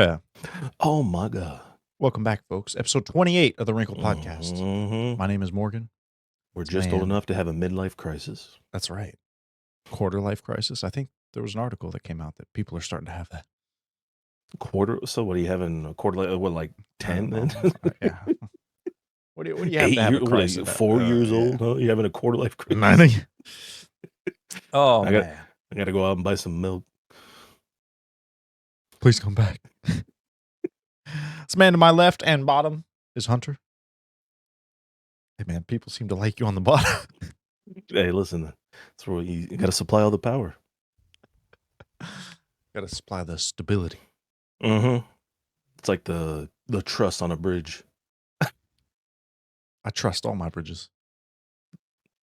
Yeah. Oh my God. Welcome back, folks. Episode 28 of the Wrinkled podcast. hmm My name is Morgan. We're This just old man, enough to have a midlife crisis. that's right. Quarter life crisis. I think there was an article that came out that people are starting to have that. Quarter. So what are you having? A quarter? What, like I 10 don't then? know. Yeah. What do you have Eight to have a years? What are crisis you? at? 4 years Yeah. old? Huh? You having a quarter life crisis? 90. Oh, I got. man. I got to go out and buy some milk. Please come back. This man to my left and bottom is Hunter. Hey, man, people seem to like you on the bottom. Hey, listen. That's where you got to supply all the power. Got to supply the stability. Mm-hmm. It's like the truss on a bridge, I trust all my bridges.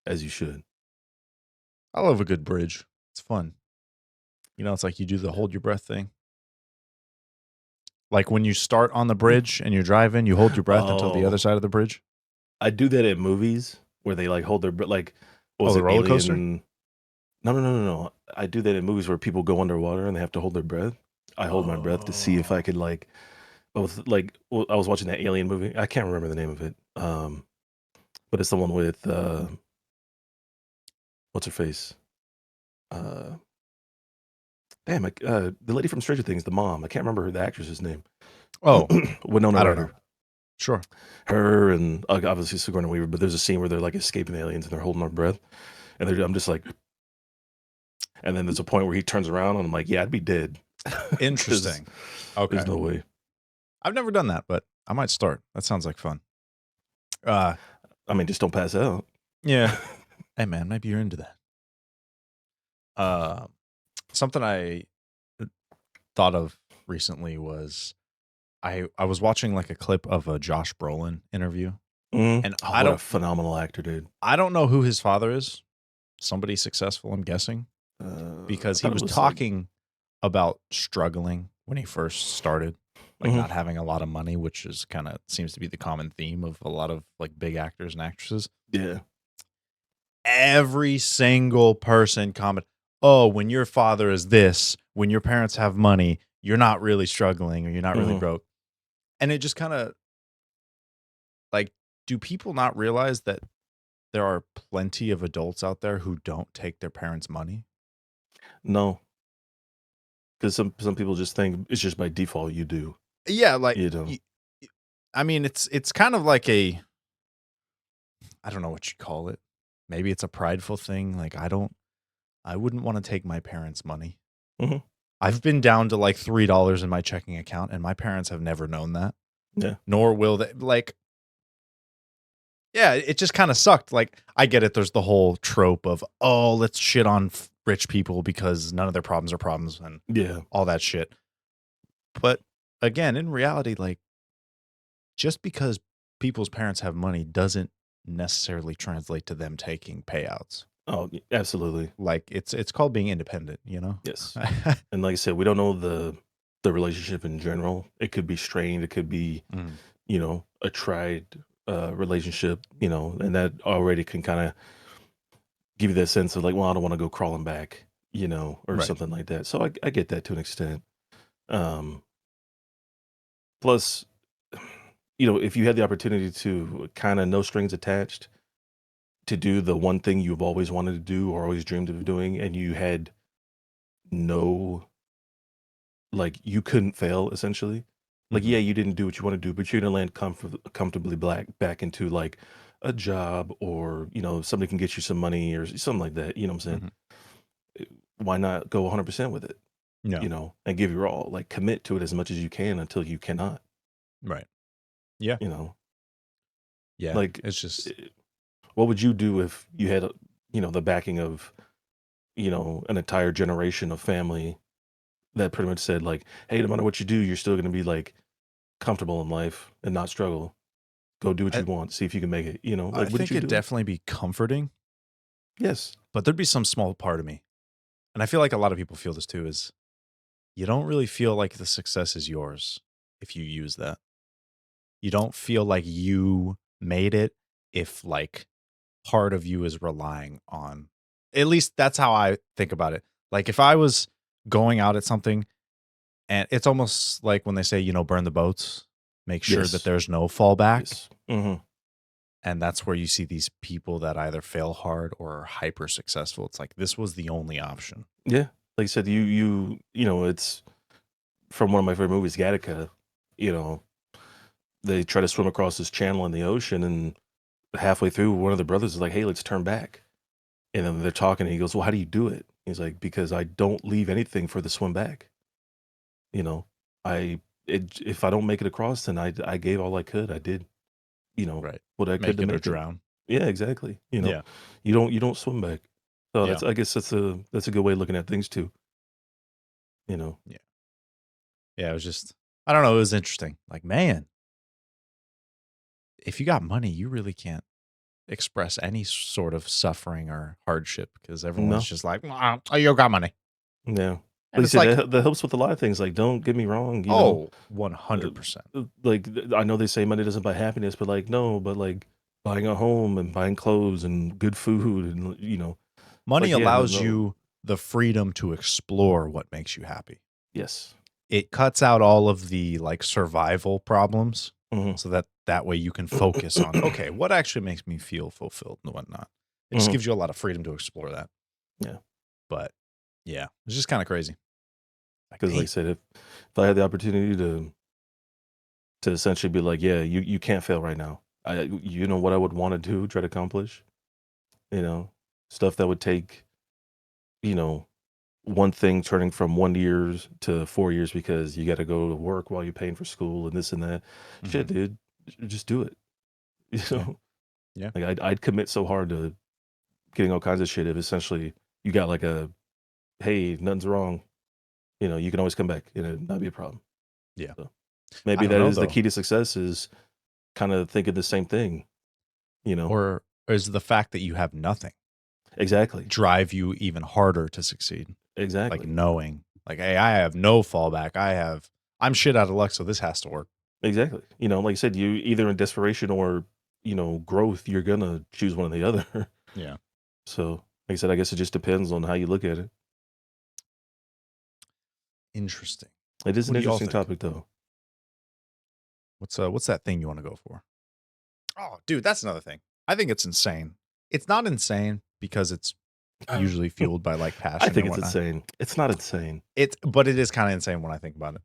as you should. I love a good bridge. It's fun. It's like you do the hold your breath thing. Like when you start on the bridge and you're driving, you hold your breath until the other Oh, side of the bridge. I do that in movies where they like hold their breath. Like, what Oh, was the it, roller coaster? Alien? No. I do that in movies where people go underwater and they have to hold their breath. I hold my breath to see if I Oh. could I was watching that Alien movie. I can't remember the name of it. But it's the one with what's her face? Uh, the lady from Stranger Things, the mom. I can't remember the actress's name. Oh, Winona I don't know. Ryder. Sure. Her and obviously Sigourney Weaver. But there's a scene where they're like escaping the aliens and they're holding their breath, and I'm just like, and then there's a point where he turns around and I'm like, yeah, I'd be dead. Because Interesting. Okay. there's no way. I've never done that, but I might start. That sounds like fun. I mean, just don't pass out. Yeah. Hey, man, maybe you're into that. Something I thought of recently was I was watching like a clip of a Josh Brolin interview, and Oh, what a phenomenal actor, dude. I don't know who his father is. Somebody successful, I'm guessing, I because he thought it was was like, talking about struggling when he first started, like mhm. not having a lot of money, which is kind of seems to be the common theme of a lot of like big actors and actresses. Yeah. Every single person comment, "Oh, when your father is this, when your parents have money, you're not really struggling or you're not really hmm broke." And it just kind of like, do people not realize that there are plenty of adults out there who don't take their parents' money? No, because some people just think it's just by default you do. Yeah, like You know. I mean, it's kind of like a I don't know what you call it. Maybe it's a prideful thing. Like I wouldn't want to take my parents' money. hmm I've been down to like $3 in my checking account, and my parents have never known that. Yeah. Nor will they. Like, yeah, it just kind of sucked. Like, I get it. There's the whole trope of, oh, let's shit on rich people because none of their problems are problems and Yeah. all that shit. But again, in reality, like, just because people's parents have money doesn't necessarily translate to them taking payouts. Oh, absolutely. Like, it's called being independent, you know? Yes. And like I said, we don't know the relationship in general. It could be strained. It could be, Mm, a tried relationship. And that already can kind of give you that sense of like, well, I don't want to go crawling back. Or right. something like that. So I get that to an extent. Um, Plus, if you had the opportunity to kind of no strings attached to do the one thing you've always wanted to do or always dreamed of doing, and you had no, like, you couldn't fail essentially. Like, hmm yeah, you didn't do what you want to do, but you're gonna land comfortably back into like a job, or somebody can get you some money or something like that. You know what I'm saying? hmm Why not go 100% with it? No. And give your all, like commit to it as much as you can until you cannot. Right. Yeah. You know, Yeah. like It's just what would you do if you had, the backing of, an entire generation of family that pretty much said like, hey, no matter what you do, you're still going to be like comfortable in life and not struggle. Go do what I, you want. See if you can make it. I Like, wouldn't think you it'd do it? definitely be comforting, Yes. but there'd be some small part of me. And I feel like a lot of people feel this too is you don't really feel like the success is yours if you use that. You don't feel like you made it if like part of you is relying on. At least that's how I think about it. Like if I was going out at something And it's almost like when they say, burn the boats, make sure that Yes. there's no fallback. Yes. Hmm. And that's where you see these people that either fail hard or are hyper successful. It's like this was the only option. Yeah. Like I said, it's from one of my favorite movies, Gattaca. You know, they try to swim across this channel in the ocean, and halfway through, one of the brothers is like, "Hey, let's turn back." And then they're talking, and he goes, "Well, how do you do it?" He's like, "Because I don't leave anything for the swim back. You know, if I don't make it across, then I gave all I could. I did, Right. what I could Make to it or make it." drown. Yeah, exactly. Yeah. You don't swim back. So Yeah. I guess that's a good way of looking at things too. You know, Yeah. Yeah. It was just, I don't know. It was interesting. Like, man, if you got money, you really can't express any sort of suffering or hardship because everyone's no, just like, oh, you got money. yeah. And Like you it's said, like, that helps with a lot of things. Like, don't get me wrong. oh, Uh, 100%. I know they say money doesn't buy happiness, but like, no, but like buying a home and buying clothes and good food and Money like, yeah, no, allows no, you the freedom to explore what makes you happy. yes, It cuts out all of the like survival problems hmm so that way you can focus on, okay, what actually makes me feel fulfilled and whatnot. It just hmm gives you a lot of freedom to explore that. yeah. But yeah, it's just kind of crazy. Like, Because like I damn. said, if I had the opportunity to essentially be like, yeah, you can't fail right now. You know what I would want to do, try to accomplish, you know, stuff that would take, you know, one thing turning from 1 years to 4 years because you got to go to work while you're paying for school and this and that. Hmm. Shit, dude, just do it. You Yeah. know, Yeah. like I'd commit so hard to getting all kinds of shit if essentially you got like a, hey, nothing's wrong. You can always come back and it not be a problem. Yeah. So I maybe don't that know is the though. key to success is kind of thinking the same thing. You know, Or is the fact that you have nothing exactly, drive you even harder to succeed? Like exactly, knowing, like, hey, I have no fallback. I'm shit out of luck, so this has to work. exactly. Like you said, you either in desperation or growth, you're gonna choose one or the other. Yeah. So, like I said, I guess it just depends on how you look at it. Interesting. It is What an do you all interesting think? topic, though. What's that thing you want to go for? Oh, dude, that's another thing. I think it's insane. It's not insane because it's usually fueled by like I passion think and it's whatnot. insane. It's not insane. But it is kind of insane when I think about it.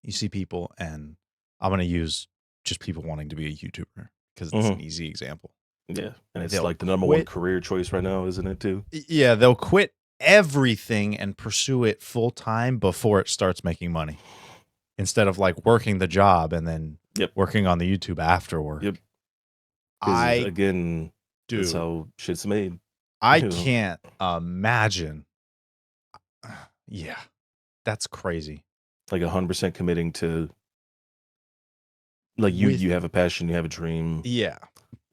You see people, and I'm gonna use just people wanting to be a YouTuber because it's an Hmm. easy example. Yeah, and it's They'll like the number one quit. career choice right now, isn't it? Too. Yeah, they'll quit everything and pursue it full time before it starts making money, instead of like working the job and then Yep. working on the YouTube after Yep. work. Because I again, that's Dude, how shit's made. I You know, can't imagine. Yeah, that's crazy. 100% committing to like With you have a passion, you have a dream, Yeah.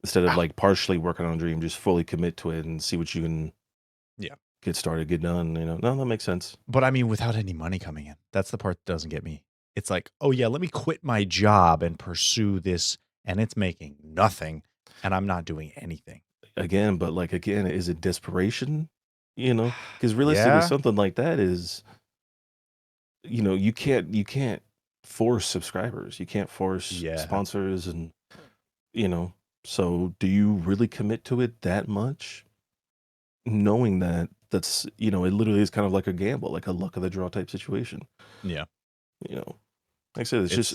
instead of Ah, like partially working on a dream, just fully commit to it and see what you can yeah. get started, get done. No, that makes sense. But I mean, without any money coming in, that's the part that doesn't get me. It's like, oh yeah, let me quit my job and pursue this, and it's making nothing, and I'm not doing anything. Again, but like again, is it desperation? Because realistically, Yeah. something like that is, you can't force subscribers, you can't force Yeah. sponsors, and you know. So, do you really commit to it that much, knowing that it literally is kind of like a gamble, like a luck of the draw type situation. Yeah. You know, like I said, it's just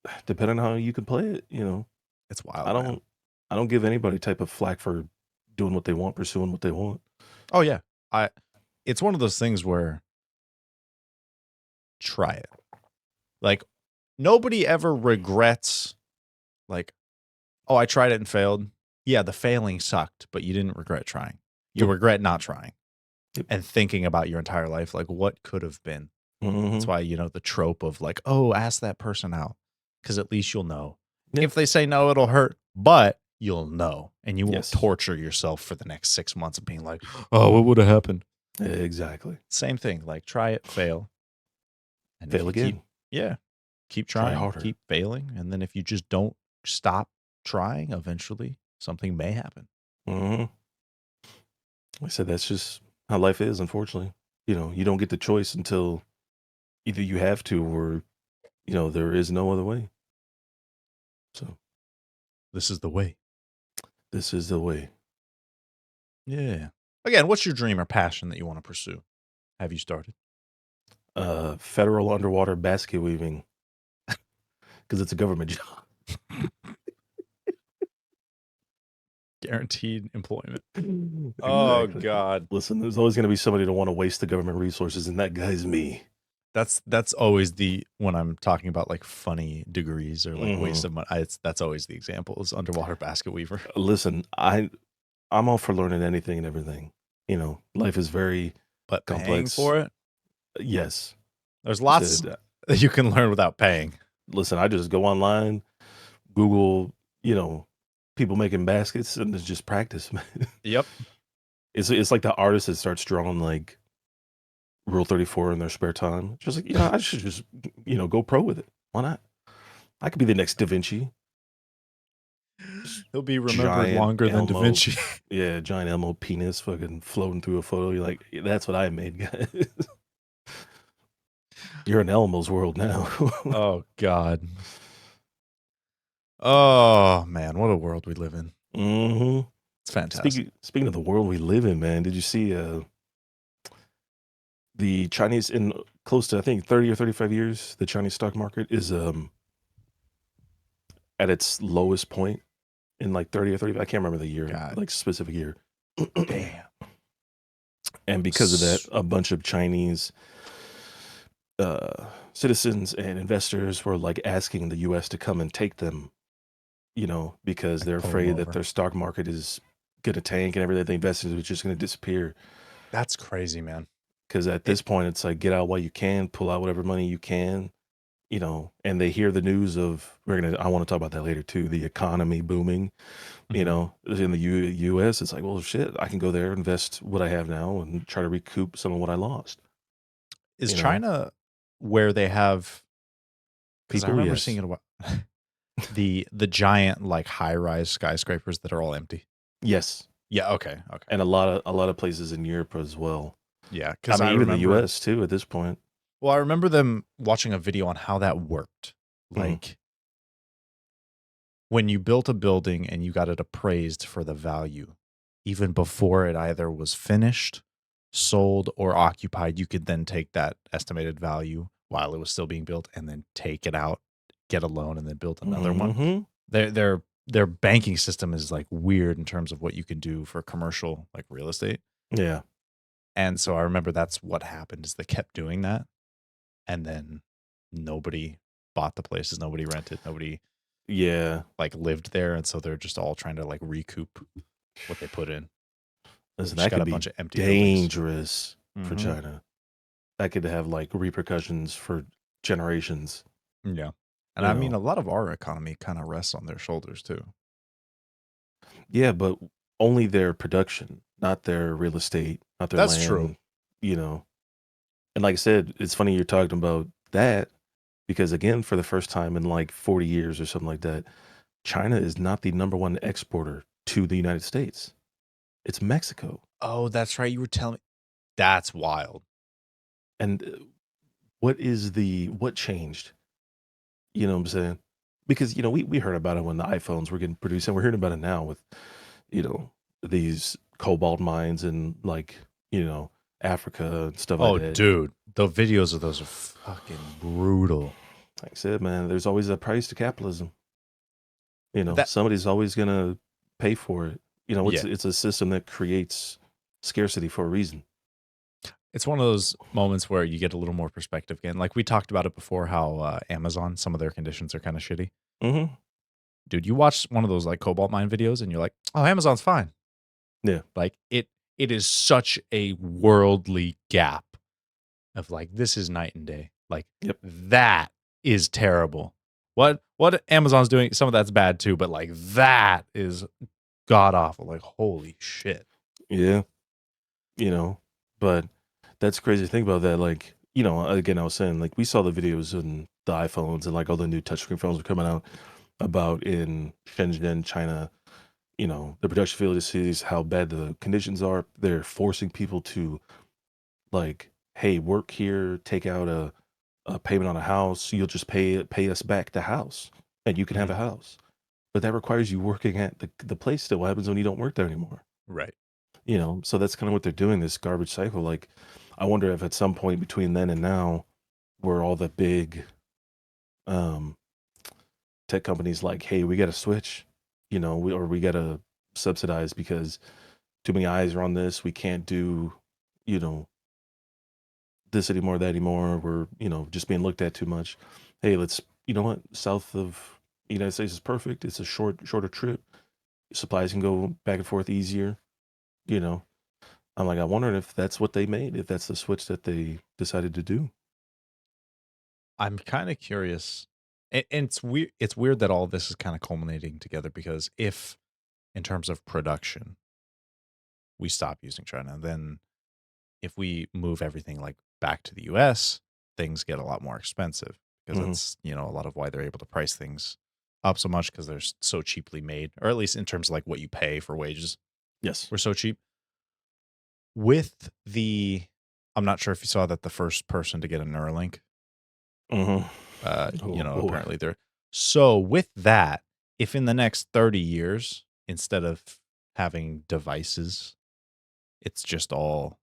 It's depending on how you can play it. it's I wild, man. don't, I don't give anybody type of flack for doing what they want, pursuing what they want. Oh yeah. I It's one of those things where try it. Like nobody ever regrets like, oh, I tried it and failed. Yeah, the failing sucked, but you didn't regret trying. You Nope. regret not trying Yep. and thinking about your entire life, like what could have been. That's Hmm. why, the trope of like, oh, ask that person out because at least you'll know. Yeah. If they say no, it'll hurt, but you'll know and you won't Yes. torture yourself for the next 6 months of being like, oh, what would have happened? Exactly. Same thing. Like, try it, fail. And if Fail you keep, again. yeah, keep Try trying, harder. keep failing. And then if you just don't stop trying, eventually something may happen. Hmm. Like I said, that's just how life is. Unfortunately, you don't get the choice until either you have to, or there is no other way. So This is the way. this is the way. Yeah. Again, what's your dream or passion that you want to pursue? Have you started? Federal underwater basket weaving, because it's a government job. Guaranteed employment. Oh Exactly. God. Listen, there's always going to be somebody to want to waste the government resources, and that guy's me. That's always the when I'm talking about like funny degrees or like Hmm. waste of money. That's always the example is underwater basket weaver. Listen, I'm all for learning anything and everything. Life is very But paying complex. for it, Yes, there's I lots said. that you can learn without paying. Listen, I just go online, Google, people making baskets, and it's just practice, man. Yep. It's like the artist that starts drawing like Rule 34 in their spare time. Just like, I should just, go pro with it. Why not? I could be the next Da Vinci. Just He'll be remembered giant longer than Da Elmo. Vinci. Yeah, giant Elmo penis fucking floating through a photo. You're like, "Yeah, that's what I made, guys." You're in Elmo's world now. Oh God. Oh man, what a world we live in. Hmm. It's fantastic. Speaking of the world we live in, man, did you see the Chinese in close to, I think, 30 or 35 years, the Chinese stock market is at its lowest point in like 30 or 30. I can't remember the year, God like specific year. damn. And because of that, a bunch of Chinese citizens and investors were like asking the US to come and take them, because Like they're pull them afraid that over. their stock market is going to tank and everything they invested is just going to disappear. That's crazy, man. Because at It, this point, it's like get out while you can, pull out whatever money you can, and they hear the news of I want to talk about that later too, the economy booming, mhm. in the US. It's like, well, shit, I can go there, invest what I have now and try to recoup some of what I lost, Is you know, China where they have? Because I people. remember seeing Yes. it. The giant like high rise skyscrapers that are all empty. Yes. Yeah. Okay. Okay. And a lot of places in Europe as well. Yeah. I Because mean, I even the remember. US too at this point. Well, I remember them watching a video on how that worked. Hmm. Like when you built a building and you got it appraised for the value, even before it either was finished, sold, or occupied, you could then take that estimated value while it was still being built and then take it out, get a loan, and then build another one. Hmm. Their banking system is like weird in terms of what you can do for commercial like real estate. Yeah. And so I remember that's what happened is they kept doing that and then nobody bought the places, nobody rented, nobody Yeah. like lived there, and so they're just all trying to like recoup what they put in. So Listen, just that got could a be bunch of empty buildings. dangerous for Mhm. China. That could have like repercussions for generations, Yeah. And you I mean, know. a lot of our economy kind of rests on their shoulders too. Yeah, but only their production, not their real estate, not their That's true. land, you know. And like I said, it's funny you're talking about that because again, for the first time in like 40 years or something like that, China is not the number one exporter to the United States. It's Mexico. Oh, that's right. You were telling me. That's wild. And what changed? You know what I'm saying? Because, we heard about it when the iPhones were getting produced, and we're hearing about it now with, you know, these cobalt mines in like, you know, Africa and stuff like Oh, that. dude. The videos of those are fucking brutal. Like I said, man, there's always a price to capitalism. That Somebody's always gonna pay for it. It's yeah. it's a system that creates scarcity for a reason. It's one of those moments where you get a little more perspective again. Like we talked about it before how Amazon, some of their conditions are kind of shitty. Hmm. Dude, you watch one of those like cobalt mine videos and you're like, "Oh, Amazon's fine." Yeah. Like it is such a worldly gap of like this is night and day. Like Yep. that is terrible. What Amazon's doing, some of that's bad too, but like that is god awful. Like holy shit. Yeah. You know, but that's crazy to think about that. Like, again, I was saying, like, we saw the videos and the iPhones and like all the new touchscreen phones were coming out about in Shenzhen, China, the production facilities, how bad the conditions are. They're forcing people to like, hey, work here, take out a payment on a house, you'll just pay us back the house, and you can have Mhm. a house. But that requires you working at the place still. What happens when you don't work there anymore? Right. You know, so that's kind of what they're doing, this garbage cycle. Like, I wonder if at some point between then and now, where all the big um, tech companies like, hey, we got to switch, you know, or we got to subsidize because too many eyes are on this. We can't do, you know, this anymore, that anymore. We're, you know, just being looked at too much. Hey, let's, you know what, south of the United States is perfect. It's a shorter trip. Supplies can go back and forth easier, you know. I'm like, I wonder if that's what they made, if that's the switch that they decided to do. I'm kind of curious. And it's weird that all this is kind of culminating together because if in terms of production, we stop using China, then if we move everything like back to the US, things get a lot more expensive because Hmm. that's, a lot of why they're able to price things up so much because they're so cheaply made, or at least in terms of like what you pay for wages, Yes. we're so cheap. With the, I'm not sure if you saw that the first person to get a Neuralink, Hmm. Oh boy. apparently they're so with that, if in the next 30 years, instead of having devices, it's just all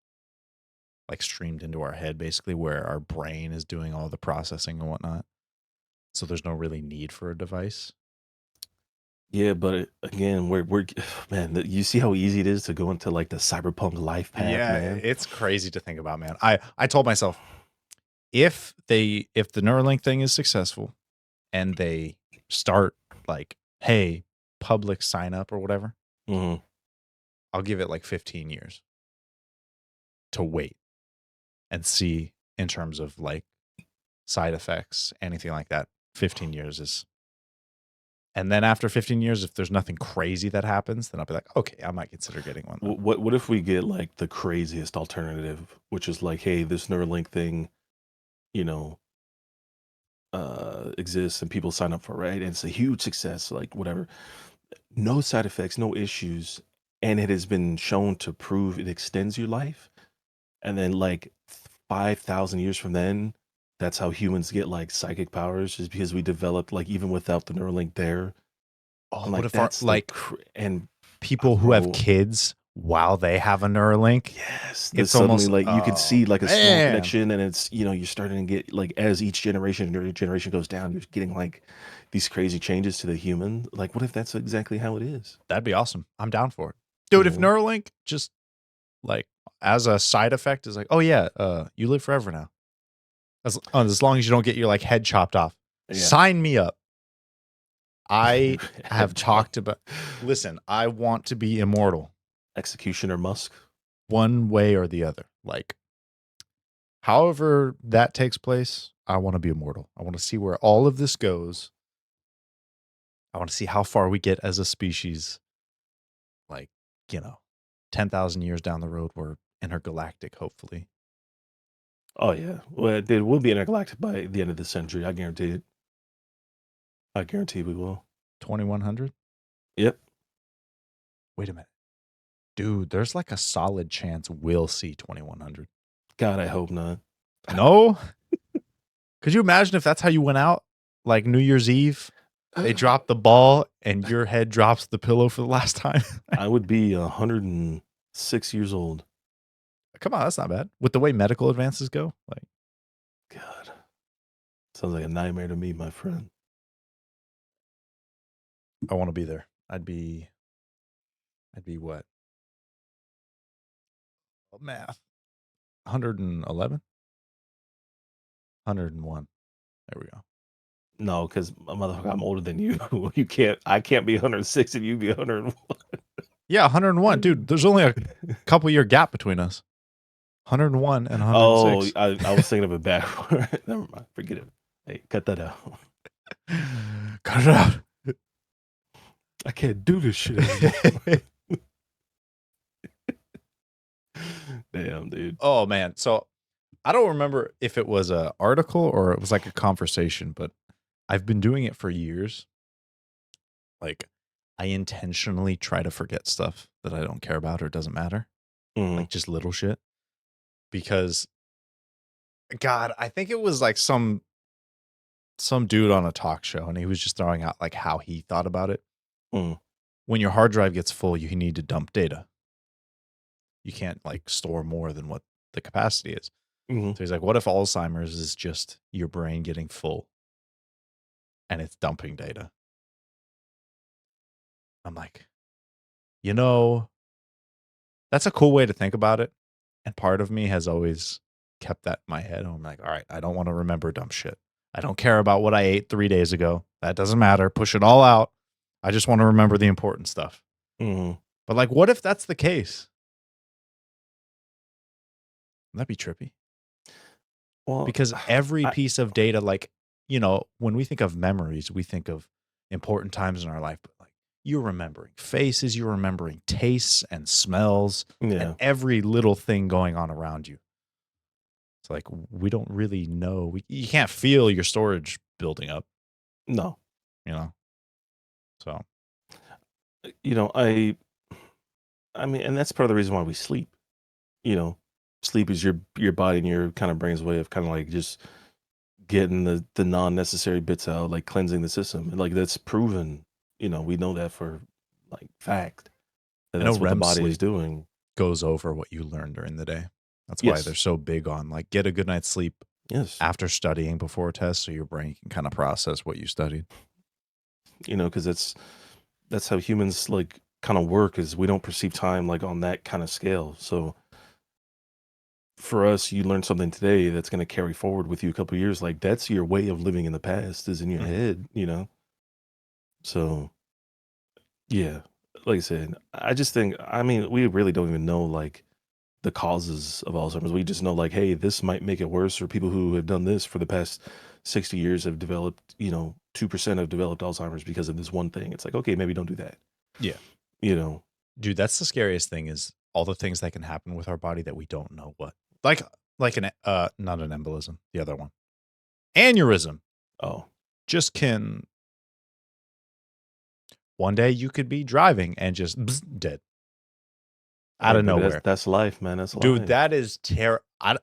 like streamed into our head, basically, where our brain is doing all the processing and whatnot. So there's no really need for a device. Yeah, but again, we're man, you see how easy it is to go into like the cyberpunk life path, Yeah, man. it's crazy to think about, man. I told myself if the Neuralink thing is successful and they start like, hey, public sign up or whatever, Hmm. I'll give it like 15 years to wait and see in terms of like side effects, anything like that. 15 years is, and then after 15 years, if there's nothing crazy that happens, then I'll be like, okay, I might consider getting one then. What if we get like the craziest alternative, which is like, hey, this Neuralink thing, you know, exists and people sign up for it, right? And it's a huge success, like whatever. No side effects, no issues, and it has been shown to prove it extends your life. And then like 5,000 years from then, that's how humans get like psychic powers, is because we developed like even without the Neuralink there. Oh, I'm what like, if our that's the like and people who have bro, kids while they have a Neuralink? yes, the It's suddenly almost, like you can oh see like a small man, connection, and it's, you know, you're starting to get like, as each generation goes down, you're getting like these crazy changes to the human. Like, what if that's exactly how it is? that'd be awesome. I'm down for it, You dude. If know? Neuralink just like as a side effect is like, oh yeah, you live forever now, as long as you don't get your like head chopped off. Yeah. Sign me up. I Head have job. talked about. Listen, I want to be immortal, Executioner Musk. one way or the other. Like, however that takes place, I want to be immortal. I want to see where all of this goes. I want to see how far we get as a species. Like, you know, 10,000 years down the road, we're intergalactic, hopefully. Oh yeah. Well, dude, we'll be intergalactic by the end of the century. I guarantee it. I guarantee we will. 2100? Yep. Wait a minute. Dude, there's like a solid chance we'll see 2100. God, I hope not. No? Could you imagine if that's how you went out? Like New Year's Eve, they drop the ball and your head drops the pillow for the last time. I would be 106 years old. Come on, that's not bad. With the way medical advances go, like God, sounds like a nightmare to me, my friend. I want to be there. I'd be what? Oh, math. 111? 101. There we go. No, because motherfucker, I'm older than you. You can't. I can't be 106 and you be 101. Yeah, 101. Dude, there's only a couple year gap between us. 101 and Oh, 106. I was thinking of it backward. Never mind. Forget it. Hey, cut that out. Cut it out. I can't do this shit anymore. Damn, dude. Oh man. So I don't remember if it was a article or it was like a conversation, but I've been doing it for years. Like I intentionally try to forget stuff that I don't care about or doesn't matter. Mm, Like just little shit. Because God, I think it was like some dude on a talk show, and he was just throwing out like how he thought about it. Mm, When your hard drive gets full, you need to dump data. You can't like store more than what the capacity is. mhm. So he's like, what if Alzheimer's is just your brain getting full and it's dumping data? I'm like, you know, that's a cool way to think about it. And part of me has always kept that in my head. I'm like, all right, I don't want to remember dumb shit. I don't care about what I ate 3 days ago. That doesn't matter. Push it all out. I just want to remember the important stuff. Mhm. But like, what if that's the case? Wouldn't that be trippy? Well, Because every I piece of data, like, when we think of memories, we think of important times in our life, but like you're remembering faces, you're remembering tastes and smells and yeah, every little thing going on around you. It's like we don't really know. You can't feel your storage building up, no. you know? So, You know, I mean, and that's part of the reason why we sleep. You know, sleep is your body and your kind of brain's way of kind of like just getting the non-necessary bits out, like cleansing the system. And like that's proven. You know, we know that for like fact that I know that's what the REM body is sleep doing. goes over what you learned during the day. That's why they're Yes. so big on like get a good night's sleep Yes. after studying before a test so your brain can kind of process what you studied. You know, because that's how humans like kind of work is we don't perceive time like on that kind of scale. So for us, you learn something today that's going to carry forward with you a couple of years. Like that's your way of living in the past is in your Mhm. head, you know? So yeah, like I said, I just think, I mean, we really don't even know like the causes of Alzheimer's. We just know like, hey, this might make it worse, or people who have done this for the past 60 years have developed, 2% have developed Alzheimer's because of this one thing. It's like, okay, maybe don't do that, Yeah. you know? Dude, that's the scariest thing is all the things that can happen with our body that we don't know what. Like an not an embolism, the other one. Aneurysm Oh, just can one day you could be driving and just dead out hey, of baby, nowhere. that's life, man. That's Dude, life. that is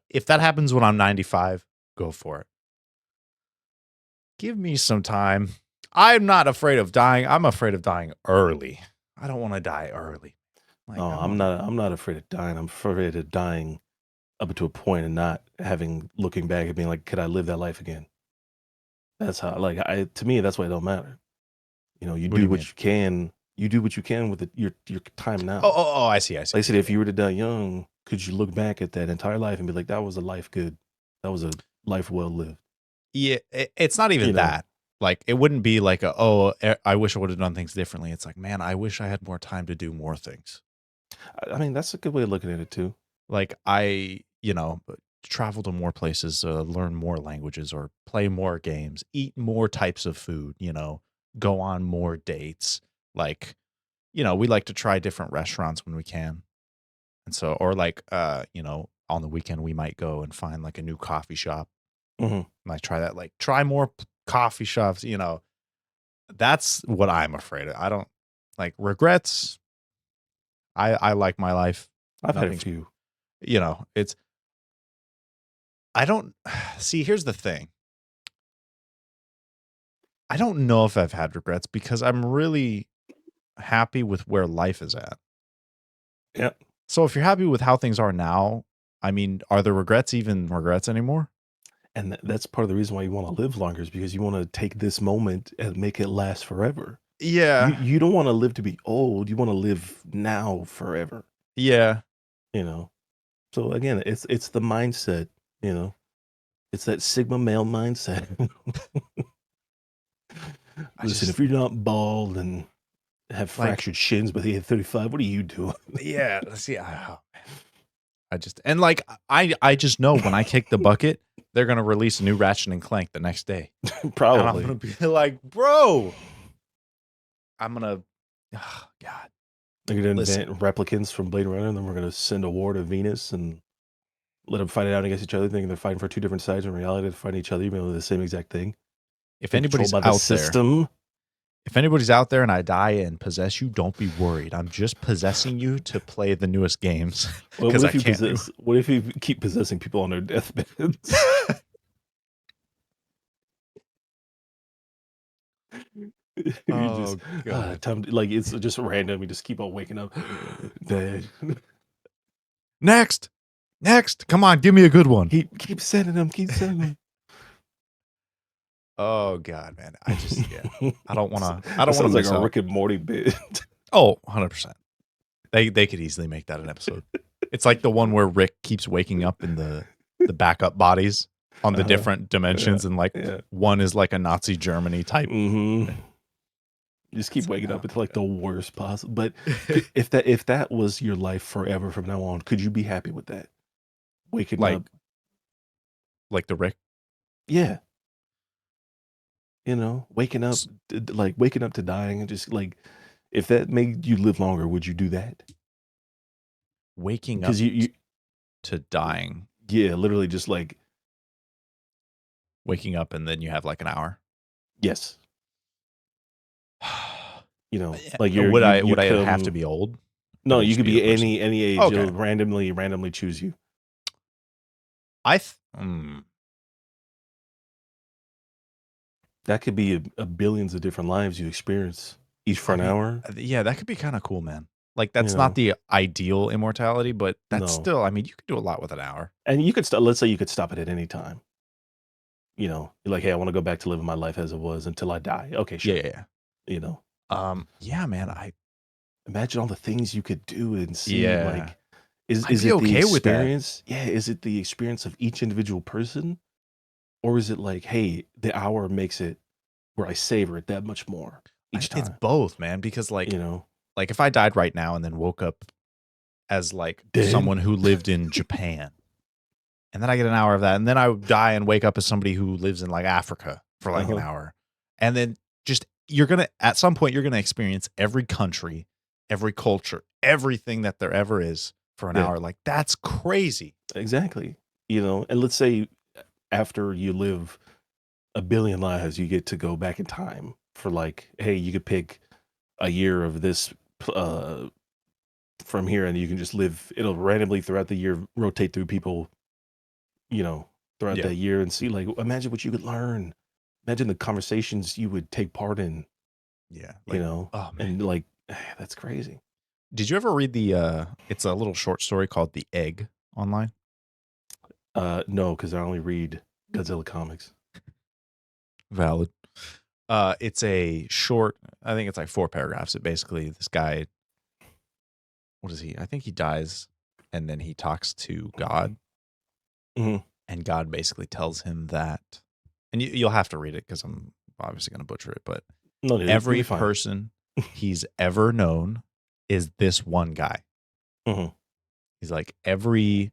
if that happens when I'm 95, go for it. Give me some time. I'm not afraid of dying. I'm afraid of dying early. I don't want to die early. Like No, I I'm want to not. I'm not afraid of dying. I'm afraid of dying up to a point and not having looking back and being like, could I live that life again? That's how. Like, to me, that's why it don't matter. You know, you What do do you what mean? you can. You do what you can with your time Oh, now. oh, oh, I see, I see. Like I said, Yeah, if yeah. you were to die young, could you look back at that entire life and be like, that was a life good. That was a life well lived. Yeah, it's not You even know. that. Like, it wouldn't be like I wish I would have done things differently. It's like, man, I wish I had more time to do more things. I mean, that's a good way of looking at it too. Like, travel to more places, learn more languages or play more games, eat more types of food, go on more dates. Like, we like to try different restaurants when we can. And so, or like, on the weekend, we might go and find like a new coffee shop. Hmm. Might try that, like, try more coffee shops. That's what I'm afraid of. I don't like regrets. I like my life. I've had a Nothing's, few. it's, I don't see. Here's the thing. I don't know if I've had regrets because I'm really happy with where life is at. Yeah. So if you're happy with how things are now, I mean, are the regrets even regrets anymore? And that's part of the reason why you want to live longer is because you want to take this moment and make it last forever. You Yeah. you don't want to live to be old. You want to live now forever. Yeah. You know. So again, it's the mindset. You know, it's that Sigma male mindset. I Listen, just if you're not bald and have like, fractured shins by the age of 35, what are you doing? yeah. See, I just and like I just know when I kick the bucket, they're gonna release a new Ratchet and Clank the next day, and I'm gonna Probably. be like, bro, I'm gonna, oh, God, They're gonna listen. invent replicants from Blade Runner, and then we're gonna send a war to Venus and let them fight it out against each other, thinking they're fighting for two different sides. In reality, they're fighting each other, even though they're the same exact thing. If Being controlled anybody's by the out there, system. if anybody's out there and I die and possess you, don't be worried. I'm just possessing you to play the newest games Well, because I can't do. what if you keep possessing people on their deathbeds? You just Oh god. time like it's just random. You just keep on waking up. Dad. Next. Next. Come on, give me a good one. Keep sending them. Keep sending Oh god, man. I just yeah. them. I don't wanna That sounds like miss a out. Rick and Morty bit. Oh, 100%. They could easily make that an episode. It's like the one where Rick keeps waking up in the backup bodies on the Uh-huh. different Yeah. dimensions, and like Yeah. one is like a Nazi Germany type Hmm. thing. Just keep It's like, waking oh up into my like the god. worst possible. But if that was your life forever from now on, could you be happy with that? Waking like up, like the Rick. yeah, waking up, s- like waking up to dying, and just like if that made you live longer, would you do that? Waking up Because to dying. yeah, literally, just like Waking up and then you have like an hour. yes, Yeah. like Would you I have to come. be old? No, Would it you just could be the be person? any age. Okay. You'll randomly choose you. I th- mm, That could be a billions of different lives you experience each for I an mean, hour. yeah, that could be kind of cool, man. Like You that's not know, the ideal immortality, but that's no, still, I mean, you could do a lot with an hour. and you could stop. Let's say you could stop it at any time. You're like, hey, I want to go back to living my life as it was until I die. Okay, Yeah, sure. yeah, yeah. You know, Yeah, man. imagine all the things you could do and see. Yeah, Like, is I'd is be it the okay with that. experience? Yeah, is it the experience of each individual person, or is it like, hey, the hour makes it where I savor it that much more each It's time? both, man, because You know, like if I died right now and then woke up as like dead. someone who lived in Japan, and then I get an hour of that, and then I would die and wake up as somebody who lives in like Africa for Uh like an huh. hour. And then just you're gonna at some point you're gonna experience every country, every culture, everything that there ever is for an Yeah, hour. Like that's crazy. exactly. And let's say after you live a billion lives, you get to go back in time for like, hey, you could pick a year of this uh from here, and you can just live. It'll randomly throughout the year rotate through people, you know, throughout Yeah. that year, and see, like, imagine what you could learn. Imagine the conversations you would take part in, Yeah. Like, oh man. and like that's crazy. Did you ever read the it's a little short story called The Egg online? No, because I only read Godzilla comics. Valid. It's a short, I think it's like 4 paragraphs. It basically this guy, what is he? I think he dies and then he talks to God, Hmm. and God basically tells him that, and you'll have to read it because I'm obviously going to butcher it, but No, dude, you'll every be fine. person he's ever known is this one guy. Hmm. He's like, every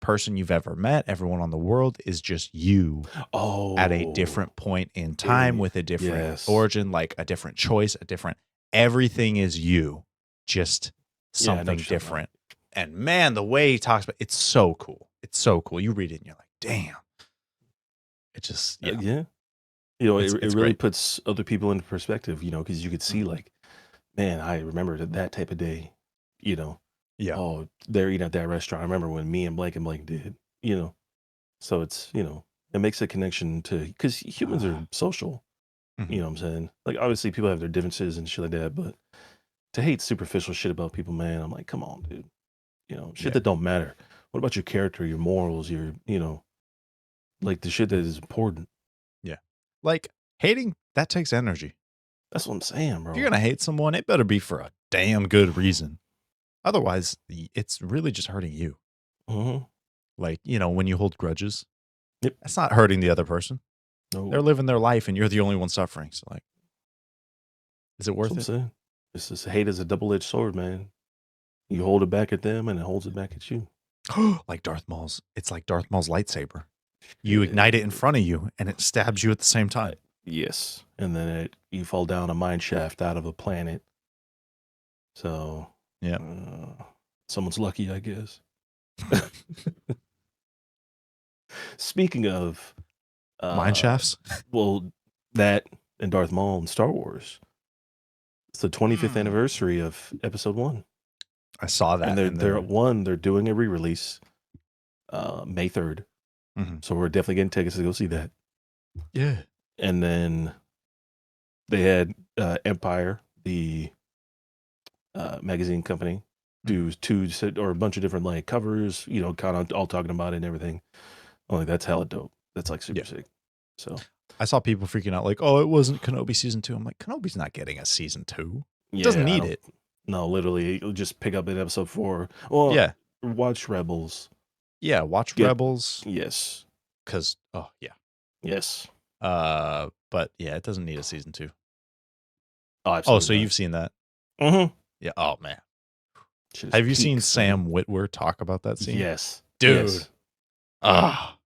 person you've ever met, everyone on the world is just you at a Oh, different point in time yeah, with a different yes, origin, like a different choice, a different everything is you, just yeah. I know something what you're talking about. different. And man, the way he talks about it's so cool. It's so cool. You read it and you're like, damn. It just yeah, Yeah, it it's really great. puts other people into perspective. Because you could see Mhm. like, man, I remember that type of day. You know, Yeah. oh, they're eating at that restaurant. I remember when me and Blank did. So it makes a connection to because humans are social. You Mhm. know what I'm saying? Like, obviously, people have their differences and shit like that, but to hate superficial shit about people, man, I'm like, come on, dude. Shit Yeah. that don't matter. What about your character, your morals, like the shit that is important? Yeah. Like hating that takes energy. That's what I'm saying, If you're bro. going to hate someone, it better be for a damn good reason. Otherwise, it's really just hurting you. Hmm. Like, when you hold grudges, Yep. that's not hurting the other person. They're No, living their life and you're the only one suffering. So like, is it that's what worth I'm it? saying. It's just hate is a double-edged sword, man. You hold it back at them, and it holds it back at you. Like Darth Maul's. It's like Darth Maul's lightsaber. You ignite it in Shit. front of you and it stabs you at the same Uh, time. yes, and then you fall down a mine shaft out of a planet. So, Yeah. uh, someone's lucky, I guess. Speaking of, Mine uh, shafts. well, that and Darth Maul and Star Wars. It's the 25th Hmm. anniversary of Episode One, I saw and that they're and they're then one. They're doing a re-release, May 3rd. mhm. So we're definitely getting tickets to go see that. Yeah. And then They had Empire, the magazine company, Mhm. do or a bunch of different like covers, kind of all talking about it and everything. I'm like, that's hella dope. That's like super Yeah. sick. So I saw people freaking out like, "Oh, it wasn't Kenobi season 2." I'm like, "Kenobi's not getting a season 2. It doesn't yeah, I need don't. it." No, literally, you'll just pick up in episode 4. Well, Yeah. watch Rebels. Yeah, watch Get Rebels yes, 'cause oh, yeah. yes. But yeah, it doesn't need a season 2. Oh, Oh, absolutely so not. you've seen that? Mm-hmm. Yeah. Oh, man. Shit is Have you seen peak, son. Sam Witwer talk about that scene? Yes, Dude. yes, Ah,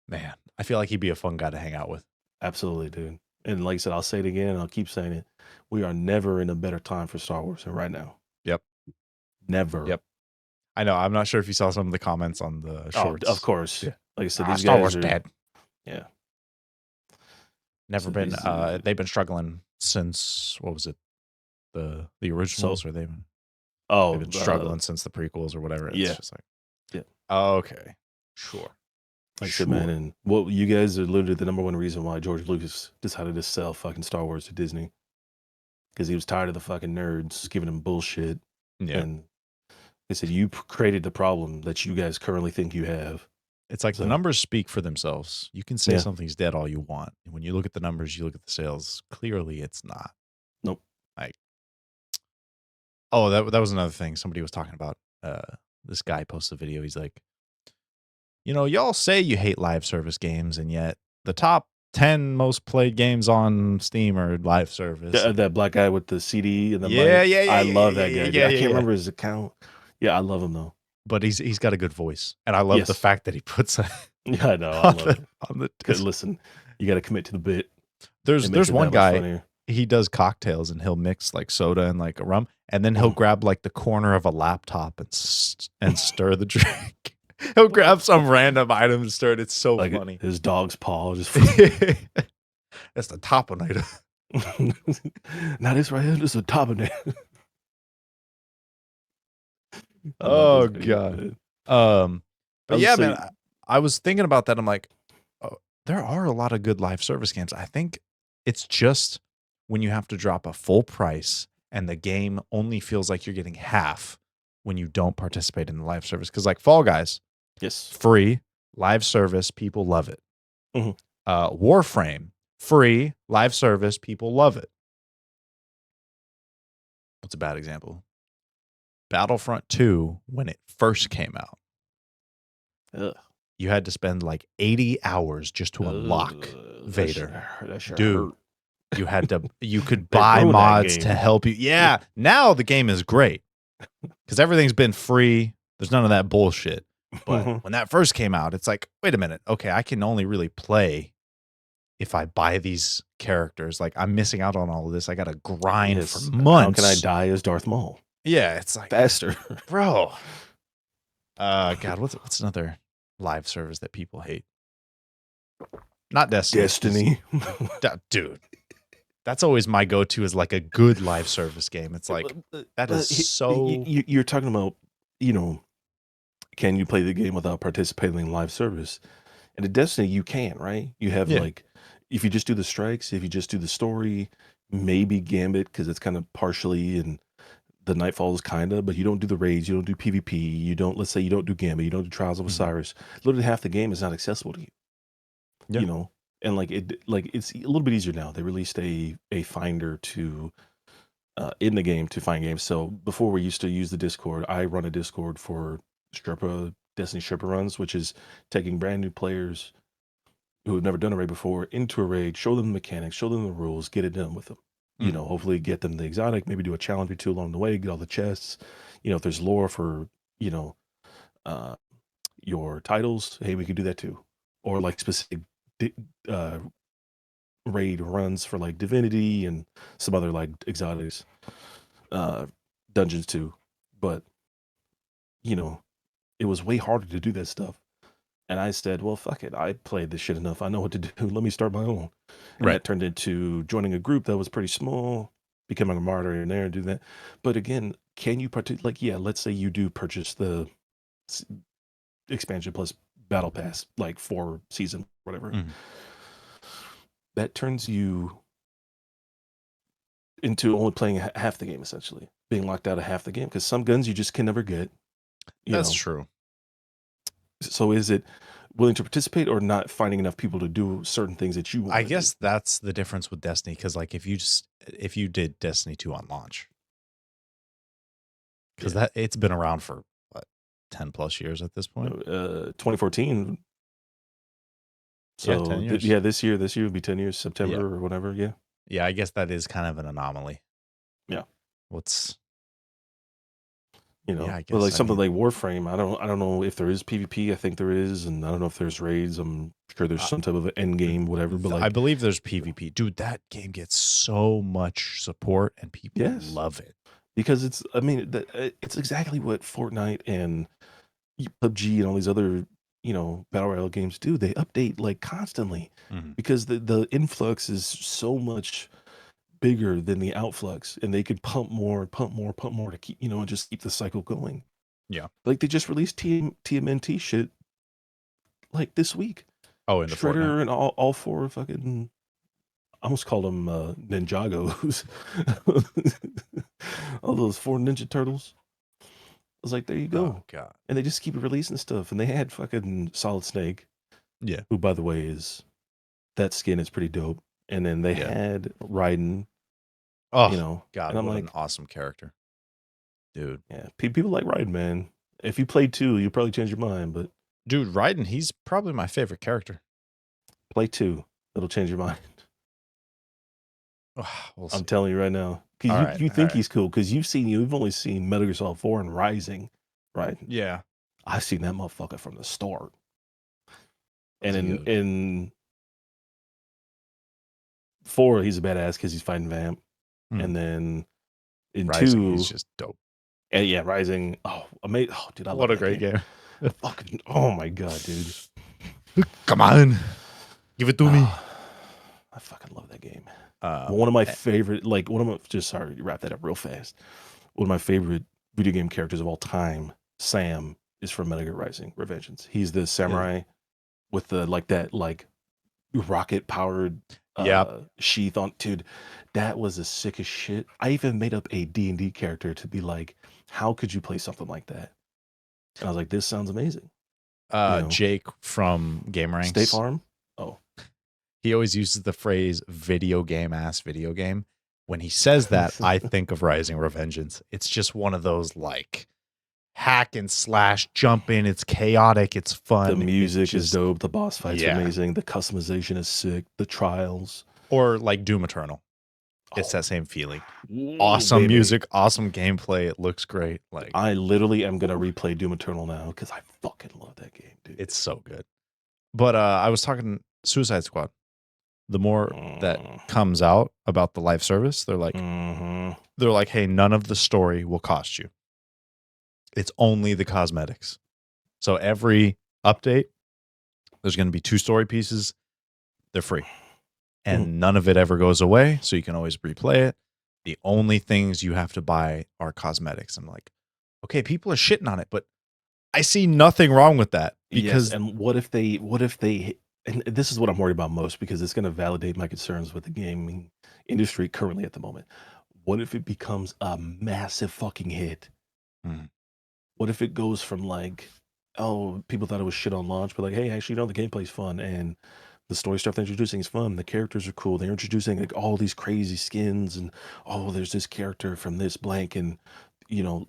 man. I feel like he'd be a fun guy to hang out with. absolutely, dude. And like I said, I'll say it again, and I'll keep saying it. We are never in a better time for Star Wars than right now. Yep. Never. Yep. I know. I'm not sure if you saw some of the comments on the Oh, of shorts. course. Yeah. Like I said, these Star guys Wars are. dead. Yeah. Never So been these. they've been struggling since what was it? The So. originals or they've Oh. been struggling since the prequels or whatever. It's Yeah. just like, Yeah. okay. Sure. Like I said, man, Sure. and what you guys are literally the number one reason why George Lucas decided to sell fucking Star Wars to Disney, because he was tired of the fucking nerds giving him bullshit. Yeah. And they said you created the problem that you guys currently think you have. It's like the So numbers speak for themselves. You can say yeah, something's dead all you want. And when you look at the numbers, you look at the sales, clearly it's not. nope. Like, oh, that was another thing somebody was talking about. This guy posted a video. He's like, y'all say you hate live service games, and yet the top 10 most played games on Steam are live service. And That black guy with the CD and the yeah, mic, yeah, yeah, I yeah, love yeah, that yeah, guy, dude. yeah, I yeah, can't yeah. remember his account. Yeah, I love him though. But he's got a good voice, and I love the Yes, fact that he puts yeah, I know. I on love the it. on the 'Cause disc. listen, you got to commit to the bit. It makes There's it one that much guy, funnier. he does cocktails and he'll mix like soda and like a rum, and then he'll Mhm. grab like the corner of a laptop and stir the drink. He'll grab some random item and stir it. It's so Like funny. his dog's paw just. That's the top of night. Now this right here, this is the top of that. I love Oh those videos, god. man. But I'll just yeah, man, say, I was thinking about that. I'm like, oh, there are a lot of good live service games. I think it's just when you have to drop a full price and the game only feels like you're getting half when you don't participate in the live service. Because like Fall Guys, yes. free live service, people love it. Mhm. Warframe, free live service, people love it. What's a bad example? Battlefront 2, when it first came out, Ugh. you had to spend like 80 hours just to unlock Vader. That shit Dude, hurt. you could They buy ruined that mods game. to help you. Yeah, now the game is great because everything's been free. There's none of that bullshit. But Mhm. when that first came out, it's like, wait a minute. Okay, I can only really play if I buy these characters. Like, I'm missing out on all of this. I got to grind for Yes. How can I months. die as Darth Maul Yeah, it's like, faster? bro. God, what's another live service that people hate? Not Destiny. 'Cause Destiny. dude, that's always my go-to is like a good live service game. It's like that is so You're talking about, you know, can you play the game without participating in live service? And in Destiny, you can, right? You have yeah. like, if you just do the strikes, if you just do the story, maybe Gambit because it's kind of partially and the Nightfalls kind of, but you don't do the raids, you don't do PvP, you don't. Let's say you don't do Gambit, you don't do Trials of Mhm. Osiris. Literally half the game is not accessible to you. Yeah. And like it's a little bit easier now. They released a finder to in the game to find games. So before we used to use the Discord, I run a Discord for Sherpa Destiny Sherpa runs, which is taking brand new players who have never done a raid before into a raid, show them the mechanics, show them the rules, get it done with them. Mhm. Hopefully get them the exotic, maybe do a challenge or two along the way, get all the chests. If there's lore for, you know, uh, your titles, hey, we could do that too. Or like specific uh, raid runs for like Divinity and some other like exotics, uh, dungeons too. But, you know, it was way harder to do that stuff. And I said, well, fuck it. I played this shit enough. I know what to do. Let me start my own. And Right. that turned into joining a group that was pretty small, becoming a martyr in there and do that. But again, can you like, yeah, let's say you do purchase the expansion plus battle pass, like for season, whatever. Mhm. That turns you into only playing half the game, essentially being locked out of half the game because some guns you just can never get. You That's know, true. so is it willing to participate or not finding enough people to do certain things that you want I to do? guess that's the difference with Destiny, because like if you did Destiny 2 on launch, because Yeah. that it's been around for what 10 plus years at this point. 2014. Yeah, 10 So years. yeah, this year would be 10 years, Yeah. September or whatever. Yeah. Yeah, I guess that is kind of an anomaly. Yeah. What's You Yeah, know, I but like guess I something mean like Warframe, I don't know if there is PvP. I think there is, and I don't know if there's raids. I'm sure there's uh, some type of end game, whatever. But I like, believe there's PvP. Dude, that game gets so much support and people yes, love it. because it's I mean it's exactly what Fortnite and PUBG and all these other battle royale games do. They update like constantly Mhm. because the influx is so much bigger than the outflux, and they could pump more, pump more, pump more to keep and just keep the cycle going. Yeah. Like they just released TMNT shit like this week. Oh, into Fortnite. Shredder and all four fucking I almost called them Ninjagos. All those four Ninja Turtles. I was like, there you Oh go. god. And they just keep releasing stuff. And they had fucking Solid Snake, Yeah. who by the way is that skin is pretty dope. And then they Yeah. had Raiden, Oh god, and I'm what an like, awesome character. Dude. yeah, people like Raiden, man. If you play two, you probably change your mind, but Dude, Raiden, he's probably my favorite character. play two, it'll change your mind. We'll I'm see. telling you right now. All Because you, right. you All think right. he's cool because you've only seen Metal Gear Solid 4 and Rising, right? Yeah. I've seen that motherfucker from the start. And in Dude. in 4, he's a badass because he's fighting Vamp. Hmm. And then in Rising, he's 2, just dope. and yeah, Rising. Oh, amazing. Oh, dude, I love What a that great game. game. Fucking, oh my God, dude. Come on. Give it to me. Oh, I fucking love that game. Um One of my eh, favorite, just sorry to wrap that up real fast. One of my favorite video game characters of all time, Sam, is from Metal Gear Rising: Revengeance. He's the really? samurai with the that rocket powered Yep. sheath on. Dude, that was the sickest shit. I even made up a D&D character to be like, how could you play something like that? And I was like, this sounds amazing. Jake from Game State Ranks, Farm. Oh, he always uses the phrase video game ass video game. When he says that, I think of Rising Revengeance. It's just one of those like hack and slash jump in. It's chaotic. It's the fun. It music is just, dope. The boss fights are yeah. amazing. The customization is sick. The trials. Or like Doom Eternal. It's Oh, that same feeling. whoa, Awesome baby. music, awesome gameplay. It looks great. Like, I literally am gonna replay Doom Eternal now because I fucking love that game, dude. it's so good. But I was talking Suicide Squad. The more that Mm, comes out about the live service, hmm they're like, hey, none of the story will cost you. It's only the cosmetics. So every update, there's going to be 2 story pieces. They're free. And none of it ever goes away. So you can always replay it. The only things you have to buy are cosmetics. I'm like, okay, people are shitting on it, but I see nothing wrong with that Yes, because and what if they and this is what I'm worried about most because it's going to validate my concerns with the gaming industry currently at the moment. What if it becomes a massive fucking hit? Mhm. What if it goes from like, oh, people thought it was shit on launch, but like, hey, actually, the gameplay's fun and the story stuff they're introducing is fun. The characters are cool. They're introducing like all these crazy skins and oh, there's this character from this blank and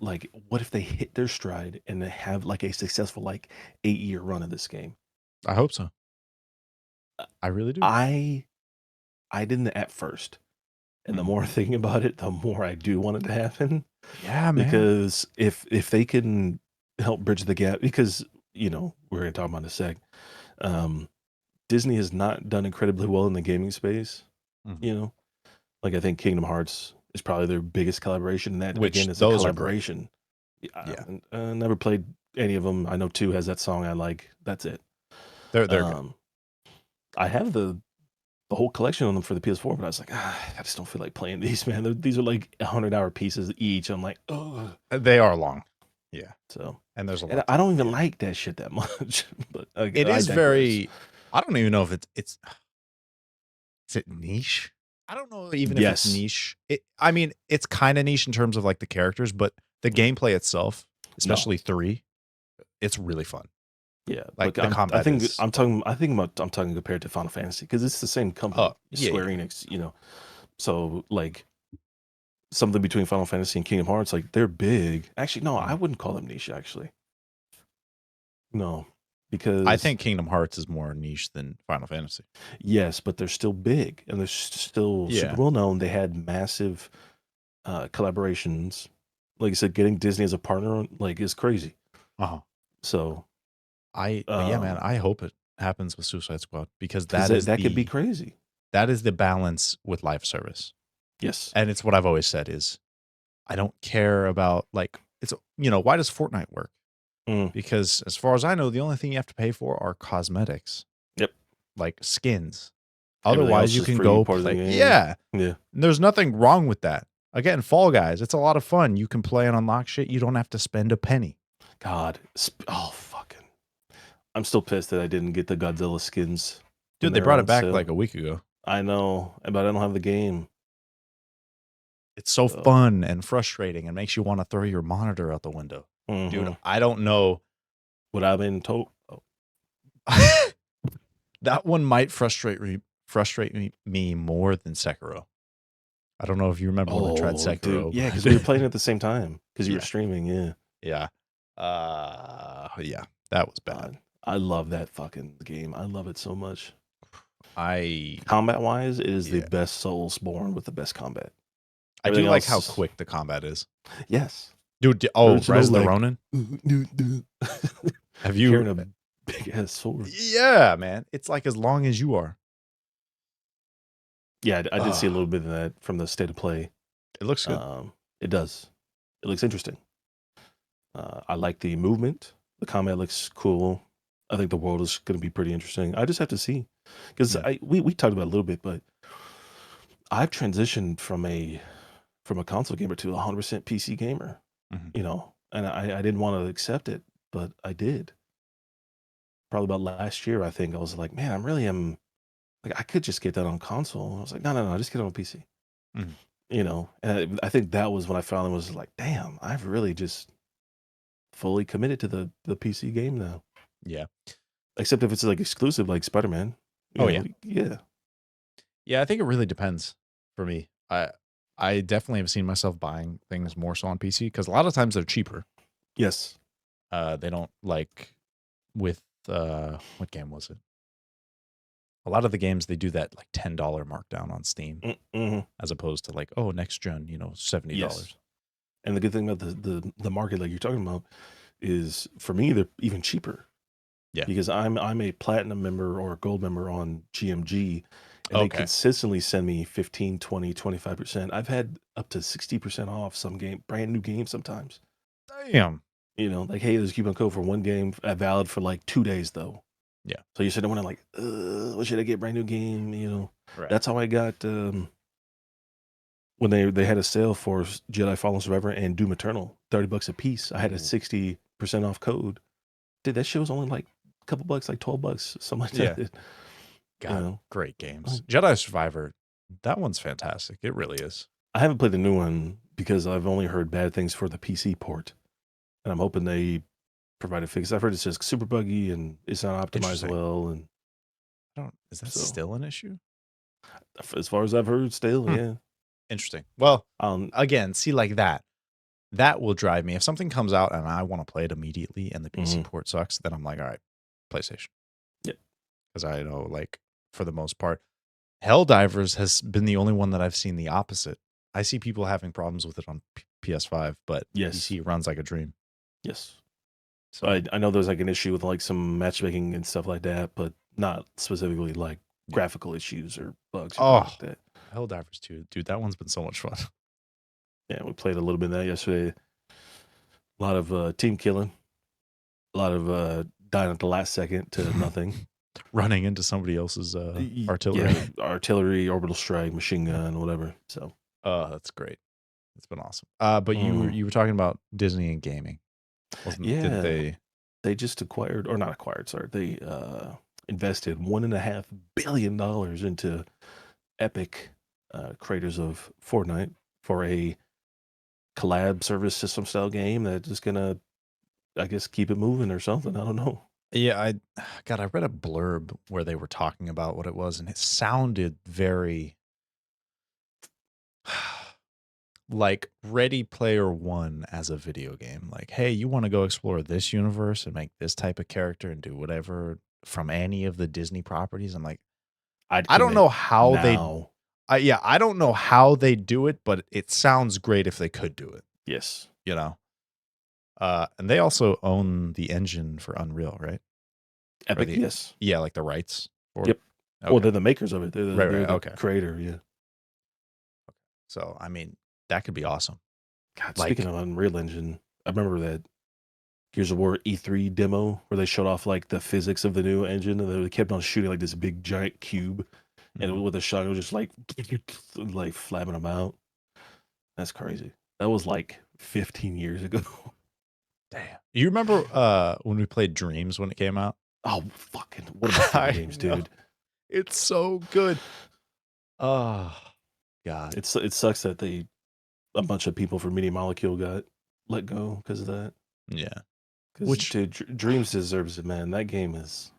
like what if they hit their stride and they have like a successful like 8-year run of this game? I hope so. Uh, I really do. I I didn't at first, and the Mhm. more I'm thinking about it, the more I do want it to happen Yeah, man. because if they can help bridge the gap, because we're gonna talk about in a sec. Um, Disney has not done incredibly well in the gaming space. Mhm. You know, like I think Kingdom Hearts is probably their biggest collaboration. And that Which again is a those are great. collaboration. Yeah. I never played any of them. I know two has that song I like. That's it. They're good. Um, I have the whole collection on them for the PS4, but I was like, I just don't feel like playing these, man. These are like 100-hour pieces each. I'm like, oh, They are long. Yeah. so. And there's a And lot I to don't even yeah. like that shit that much. But It I is digress. very I don't even know if it's is it niche? I don't know even if it's Yes. niche. I mean, it's kind of niche in terms of like the characters, but the Mm. gameplay itself, No. especially 3, it's really fun. Yeah, Like like the I combat think is I'm talking compared to Final Fantasy because it's the same oh, company, yeah, Square yeah. Enix, you know. So like something between Final Fantasy and Kingdom Hearts, like they're big. Actually, no, I Mhm. wouldn't call them niche. Actually, no, I because think Kingdom Hearts is more niche than Final Fantasy. yes, but they're still big and they're still super Yeah. well known. They had massive collaborations. Like I said, getting Disney as a partner like is crazy. Uh-huh. So, Yeah, man, I hope it happens with Suicide Squad because because that could be crazy. that is the balance with live service. Yes. And it's what I've always said is I don't care about like why does Fortnite work? Mm, Because as far as I know, the only thing you have to pay for are cosmetics, yep. like skins. Everything Otherwise, else you is can free, go part of the play. game. Yeah. Yeah. There's nothing wrong with that. Again, Fall Guys, it's a lot of fun. You can play and unlock shit. You don't have to spend a penny. God. Oh, fucking. I'm still pissed that I didn't get the Godzilla skins when Dude, they they were brought it on back like sale. a week ago. I know, but I don't have the game. It's so So, fun and frustrating and makes you want to throw your monitor out the window. Dude, hmm I don't know. what I've been told. Oh, That one might frustrate me more than Sekiro. I don't know if you remember when I tried oh, dude. Sekiro, Yeah, because we were playing but at the same time because you were yeah, streaming. Yeah. yeah, yeah, that was bad. God, I love that fucking game. I love it so much. I Combat wise, it is the yeah, best Soulsborne with the best combat. I do Everything like how else, quick the combat is, yes. dude. Original, Rise of the like, Ronin. Have you? carrying a big ass sword. Yeah, man. It's like as long as you are. Yeah, I did see a Ugh, little bit of that from the state of play. it looks good. It does. It looks interesting. I like the movement. The combat looks cool. I think the world is going to be pretty interesting. I just have to see because Yeah. we talked about it a little bit, but I've transitioned from a console gamer to a 100% PC gamer. Mhm. You know, and I didn't want to accept it, but I did. Probably about last year, I think I was like, man, I'm really am like I could just get that on console. I was like, no, no, no, just get it on PC. Mhm. You know, and I think that was when I finally was like, damn, I've really just fully committed to the PC game now. Yeah. Except if it's like exclusive, like Spider Man. You Oh yeah. know, yeah, Yeah. I think it really depends for me. I definitely have seen myself buying things more so on PC because a lot of times they're cheaper. yes, They don't like with what game was it? A lot of the games they do that like $10 markdown on Steam mm-hmm. as opposed to like, oh, next gen, Yes. $70. And the good thing about the market, like you're talking about, is for me they're even cheaper Yeah. because I'm a platinum member or a gold member on GMG, and they Okay. consistently send me 15, 20, 25%. I've had up to 60% off some brand new games sometimes. Damn. You know, like, hey, there's a coupon code for one game valid for like 2 days though. Yeah. So you're sitting there like, what should I get? Brand new game, you know. Right. That's how I got when they had a sale for Jedi Fallen Survivor and Doom Eternal, $30 a piece. I had a Ooh. 60% off code. Dude, that shit was only like a couple bucks, like $12, something like Yeah. that. You God, know, great I games. Jedi Survivor, that one's fantastic. It really is. I haven't played the new one because I've only heard bad things for the PC port, and I'm hoping they provide a fix. I've heard it's just super buggy and it's not optimized Interesting. well, and Is that so still an issue? as far as I've heard, still, Hmm. yeah. Interesting. Well, Um, again, see like that will drive me. If something comes out and I want to play it immediately and the PC mhm, port sucks, then I'm like, all right, PlayStation. yeah, Because I know, like, for the most part, Helldivers has been the only one that I've seen the opposite. I see people having problems with it on PS5, but yes, PC runs like a dream. yes. So, I know there's like an issue with like some matchmaking and stuff like that, but not specifically like yeah. graphical issues or bugs or things Oh, like that. Helldivers 2. Dude, that one's been so much fun. Yeah, we played a little bit of that yesterday. A lot of team killing, a lot of dying at the last second to nothing. Running into somebody else's artillery. Yeah, artillery, orbital strike, machine gun, whatever. So Oh, that's great. That's been awesome. But you were mhm. you were talking about Disney and gaming. Wasn't did Yeah, they they just acquired or not acquired. Sorry, they invested $1.5 billion into Epic creators of Fortnite for a collab service system style game that's just gonna, I guess, keep it moving or something. I don't know. Yeah, God, I read a blurb where they were talking about what it was, and it sounded very like Ready Player One as a video game. Like, hey, you want to go explore this universe and make this type of character and do whatever from any of the Disney properties? I'm like, I'd I don't commit know how they, now. yeah, I don't know how they do it, but it sounds great if they could do it. Yes. You know, and they also own the engine for Unreal, right? Or Epic. the Yes. yeah, like the rights for it. Yep. Well, Okay, they're the makers of it. They're the, right, they're right, the okay. creator. Yeah. So I mean, that could be awesome. God, speaking Like, of Unreal Engine, I remember that Gears of War E3 demo where they showed off like the physics of the new engine, and they kept on shooting like this big giant cube, and mhm. with a shot, it was just like like flapping them out. That's crazy. That was like 15 years ago. Damn. You remember when we played Dreams when it came out? Oh, fucking one of my favorite I games, know. dude. It's so good. Oh God. It sucks that a bunch of people from Media Molecule got let go because of that. Yeah. Because Which Dreams deserves it, man. That game is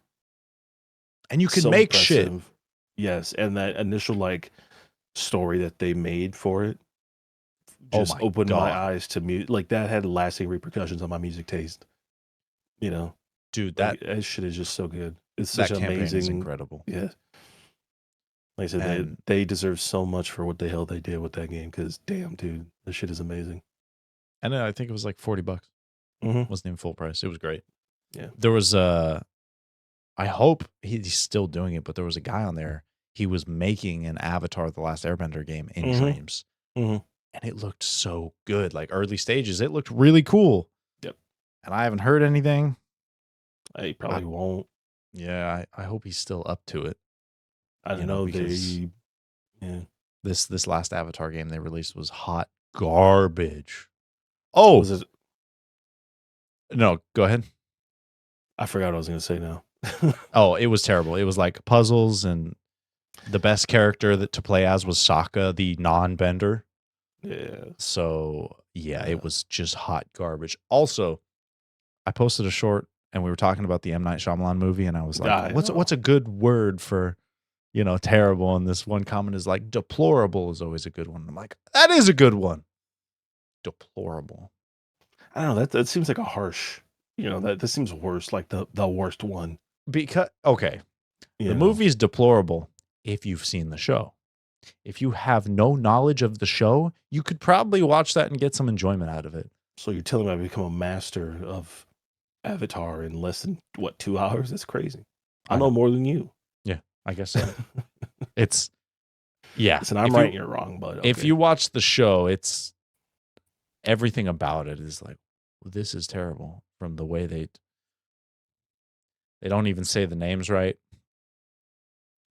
and you could so make shit. impressive. Yes, and that initial like story that they made for it Oh just my opened my God. eyes to music. Like that had lasting repercussions on my music taste. You know, Dude, like that shit is just so good. It's such that an campaign is amazing. incredible. Yeah, like I said, And they deserve so much for what the hell they did with that game. Because damn, dude, this shit is amazing. I think it was like $40. Hmm. Wasn't even full price. It was great. Yeah. There was I hope he's still doing it, but there was a guy on there. He was making an Avatar The Last Airbender game in Hmm. Dreams. Hmm. And it looked so good. Like early stages, it looked really cool. Yep. And I haven't heard anything. I I, probably won't. yeah, I hope he's still up to it. I You know, know because they. Yeah. this last Avatar game they released was hot garbage. Oh Was it? no, go ahead. I forgot what I was gonna say now. Oh, it was terrible. It was like puzzles, and the best character that to play as was Sokka, the non-bender. Yeah. So yeah, Yeah. it was just hot garbage. Also, I posted a short, and we were talking about the M. Night Shyamalan movie, and I was like, I what's know. a good word for, terrible? And this one comment is like, deplorable is always a good one. I'm like, that is a good one. Deplorable. I don't know. That seems like a harsh. That this seems worse. Like the worst one. Because okay, the You know. movie is deplorable if you've seen the show. If you have no knowledge of the show, you could probably watch that and get some enjoyment out of it. So you're telling me I become a master of Avatar in less than what 2 hours? That's crazy. I I know know. more than you. Yeah, I guess so. It's yeah. Listen, I'm right and you're wrong, but If okay. you watch the show, it's everything about it is like, this is terrible. From the way they don't even say the names right.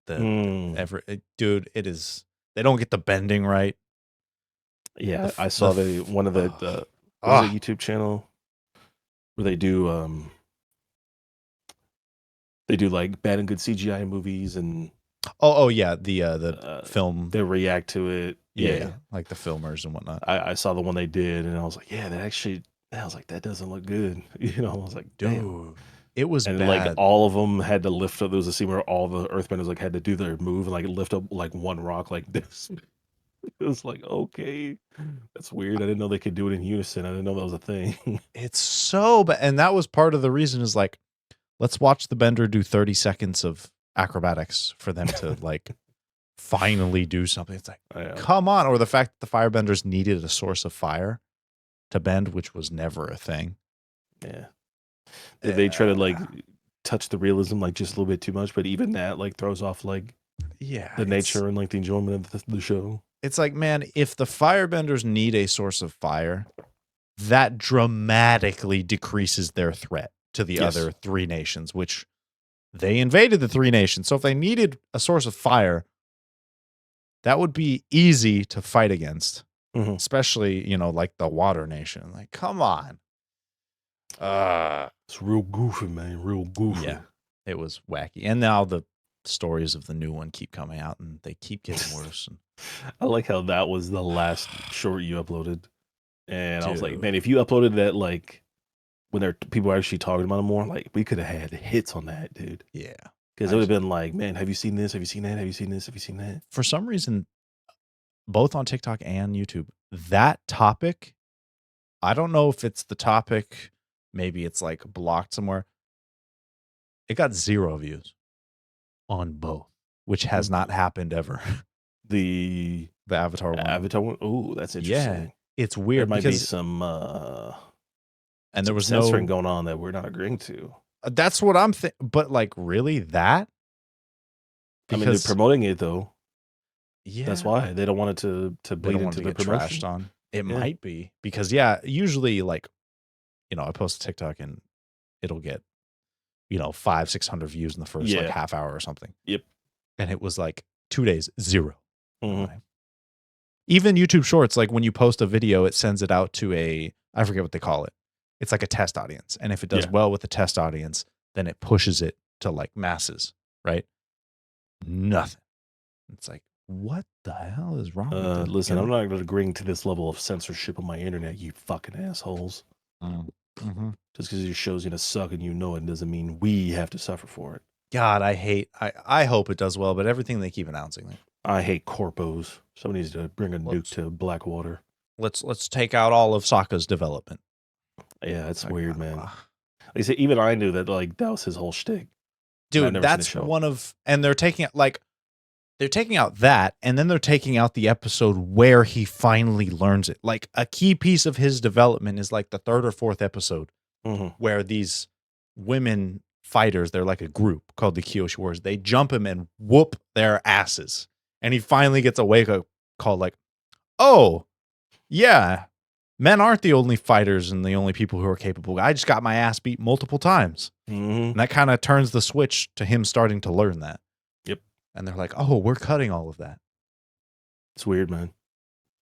Mm, Dude, it is. They don't get the bending right. yeah, I saw one of the what is it ah YouTube channel where they do like bad and good CGI movies and oh yeah, the uh, film. they react to it. Yeah, Yeah, like the filmers and whatnot. I saw the one they did, and I was like, yeah, that actually. I was like, that doesn't look good. I was like, damn. Dude, it was And like bad. all of them had to lift up. There was a scene where all the Earthbenders like had to do their move and like lift up like one rock like this. It was like, okay, that's weird. I didn't know they could do it in unison. I didn't know that was a thing. It's so bad, and that was part of the reason. Is like, let's watch the bender do 30 seconds of acrobatics for them to like finally do something. It's like, Yeah, come on. Or the fact that the firebenders needed a source of fire to bend, which was never a thing. yeah. Did they try to like Uh, touch the realism like just a little bit too much? But even that like throws off like yeah, the nature and like the enjoyment of the show. it's like, man, if the firebenders need a source of fire, that dramatically decreases their threat to the Yes. other three nations, which they invaded the three nations. So if they needed a source of fire, that would be easy to fight against, Hmm. especially, like the water nation. Like, come on. It's real goofy, man. Real goofy. Yeah, it was wacky. And now stories of the new one keep coming out, and they keep getting worse. And, I like how that was the last short you uploaded, and I was like, dude, man, if you uploaded that like when people are actually talking about it more, like we could have had hits on that, dude. yeah. Because it would have been like, man, have you seen this? Have you seen that? Have you seen this? Have you seen that? For some reason, both on TikTok and YouTube, that topic, I don't know if it's the topic, maybe it's like blocked somewhere. It got 0 views on both, which has not happened ever. The The Avatar one. Avatar one. Oh, that's Yeah. interesting. It's There weird might be because some and there was censoring no going on that we're not agreeing to. that's what I'm thinking. But like, really, that? I mean, they're Because promoting it though. That's yeah, why they don't want it to they bleed don't want into it to the get trashed promotion. on. It Yeah. might be because yeah, usually like, I post a TikTok and it'll get 500-600 views in the first like Yeah. half hour or something. Yep. And it was like 2 days 0. Mhm. Even YouTube Shorts, like when you post a video, it sends it out to I forget what they call it. It's like a test audience. And if it does Yeah. well with the test audience, then it pushes it to like masses, right? Nothing. It's like, what the hell is wrong with this? Listen, I'm not agreeing to this level of censorship on my internet, you fucking assholes. Mm-hmm. Just because your show's gonna suck and you know it doesn't mean we have to suffer for it. God, I hope it does well, but everything they keep announcing. I hate corpos. Somebody needs to bring a nuke to Blackwater. Let's take out all of Sokka's development. Yeah, it's weird, man. Like I said, even I knew that like that was his whole shtick. Dude, that's one of, and they're taking out that, and then they're taking out the episode where he finally learns it. Like a key piece of his development is like the 3rd or 4th episode, where these women fighters, they're like a group called the Kyoshi Warriors. They jump him and whoop their asses, and he finally gets a wake up call, like, oh yeah, men aren't the only fighters and the only people who are capable. I just got my ass beat multiple times. And that kind of turns the switch to him starting to learn that. Yep. And they're like, oh, we're cutting all of that. It's weird, man.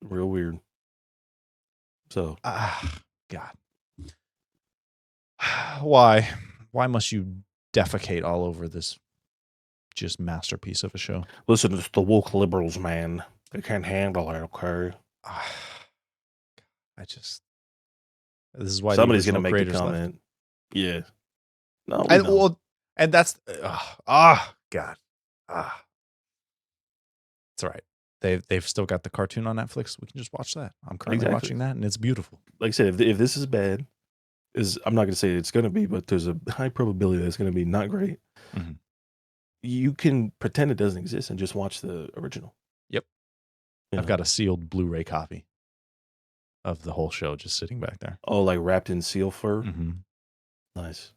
Real weird. So. God. Why? Why must you defecate all over this just masterpiece of a show? Listen, it's the woke liberals, man. They can't handle it, okay? This is why somebody's gonna make a comment. Left. Yeah. No, and that's God. It's all right. They've still got the cartoon on Netflix. We can just watch that. I'm currently watching that, and it's beautiful. Like I said, if this is bad, I'm not going to say it's going to be, but there's a high probability that it's going to be not great. Mm-hmm. You can pretend it doesn't exist and just watch the original. Yep. I've got a sealed Blu-ray copy of the whole show just sitting back there. Oh, like wrapped in seal fur? Mm-hmm. Nice.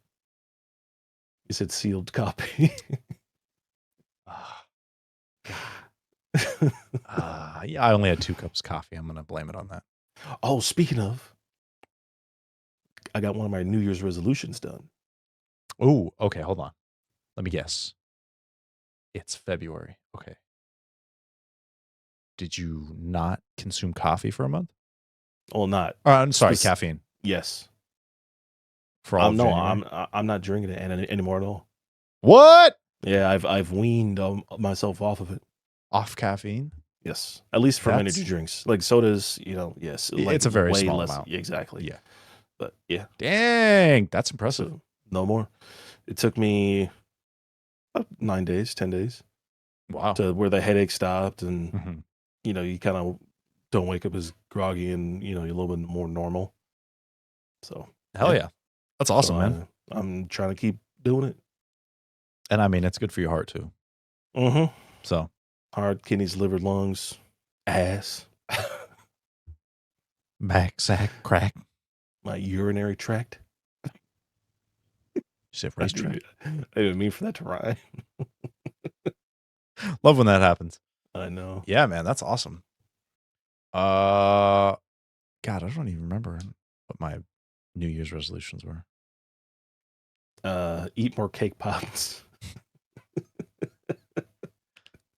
You said sealed copy. Yeah, I only had 2 cups of coffee. I'm going to blame it on that. Oh, speaking of, I got one of my New Year's resolutions done. Oh, okay. Hold on. Let me guess. It's February. Okay. Did you not consume coffee for a month? Well, not. I'm sorry, caffeine. Yes. For all no, I'm not drinking it anymore at all. What? Yeah, I've weaned myself off of it. Off caffeine? Yes, at least from energy drinks, like sodas. Yes, like it's a very small amount. Yeah, exactly. Yeah, but yeah. Dang, that's impressive. So, no more. It took me about 9 days, 10 days. Wow. To where the headache stopped, and you kind of don't wake up as groggy, and you're a little bit more normal. So hell yeah, that's awesome, man. I'm trying to keep doing it, and I mean it's good for your heart too. So heart, kidneys, liver, lungs, ass, back, sack, crack, my urinary tract. Racetrack. I didn't mean for that to rhyme. Love when that happens. I know. Yeah, man, that's awesome. God, I don't even remember what my New Year's resolutions were. Eat more cake pops.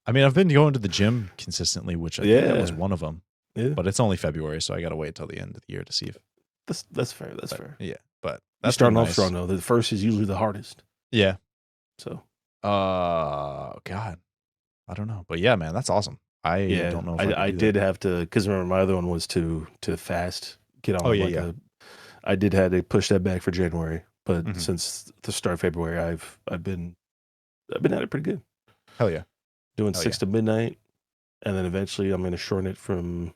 I mean, I've been going to the gym consistently, which I think that was one of them. Yeah. But it's only February, so I got to wait till the end of the year to see if. That's fair. That's fair. Yeah, but that's starting off strong though. The first is usually the hardest. Yeah. So God, I don't know, but yeah, man, that's awesome. I Yeah, don't know if I could I do that. did have to, because remember my other one was to fast, get Oh on yeah, like yeah. a. I did had to push that back for January, but Mhm. since the start of February, I've been at it pretty good. Hell yeah, Doing hell six yeah. to midnight, and then eventually I'm going to shorten it from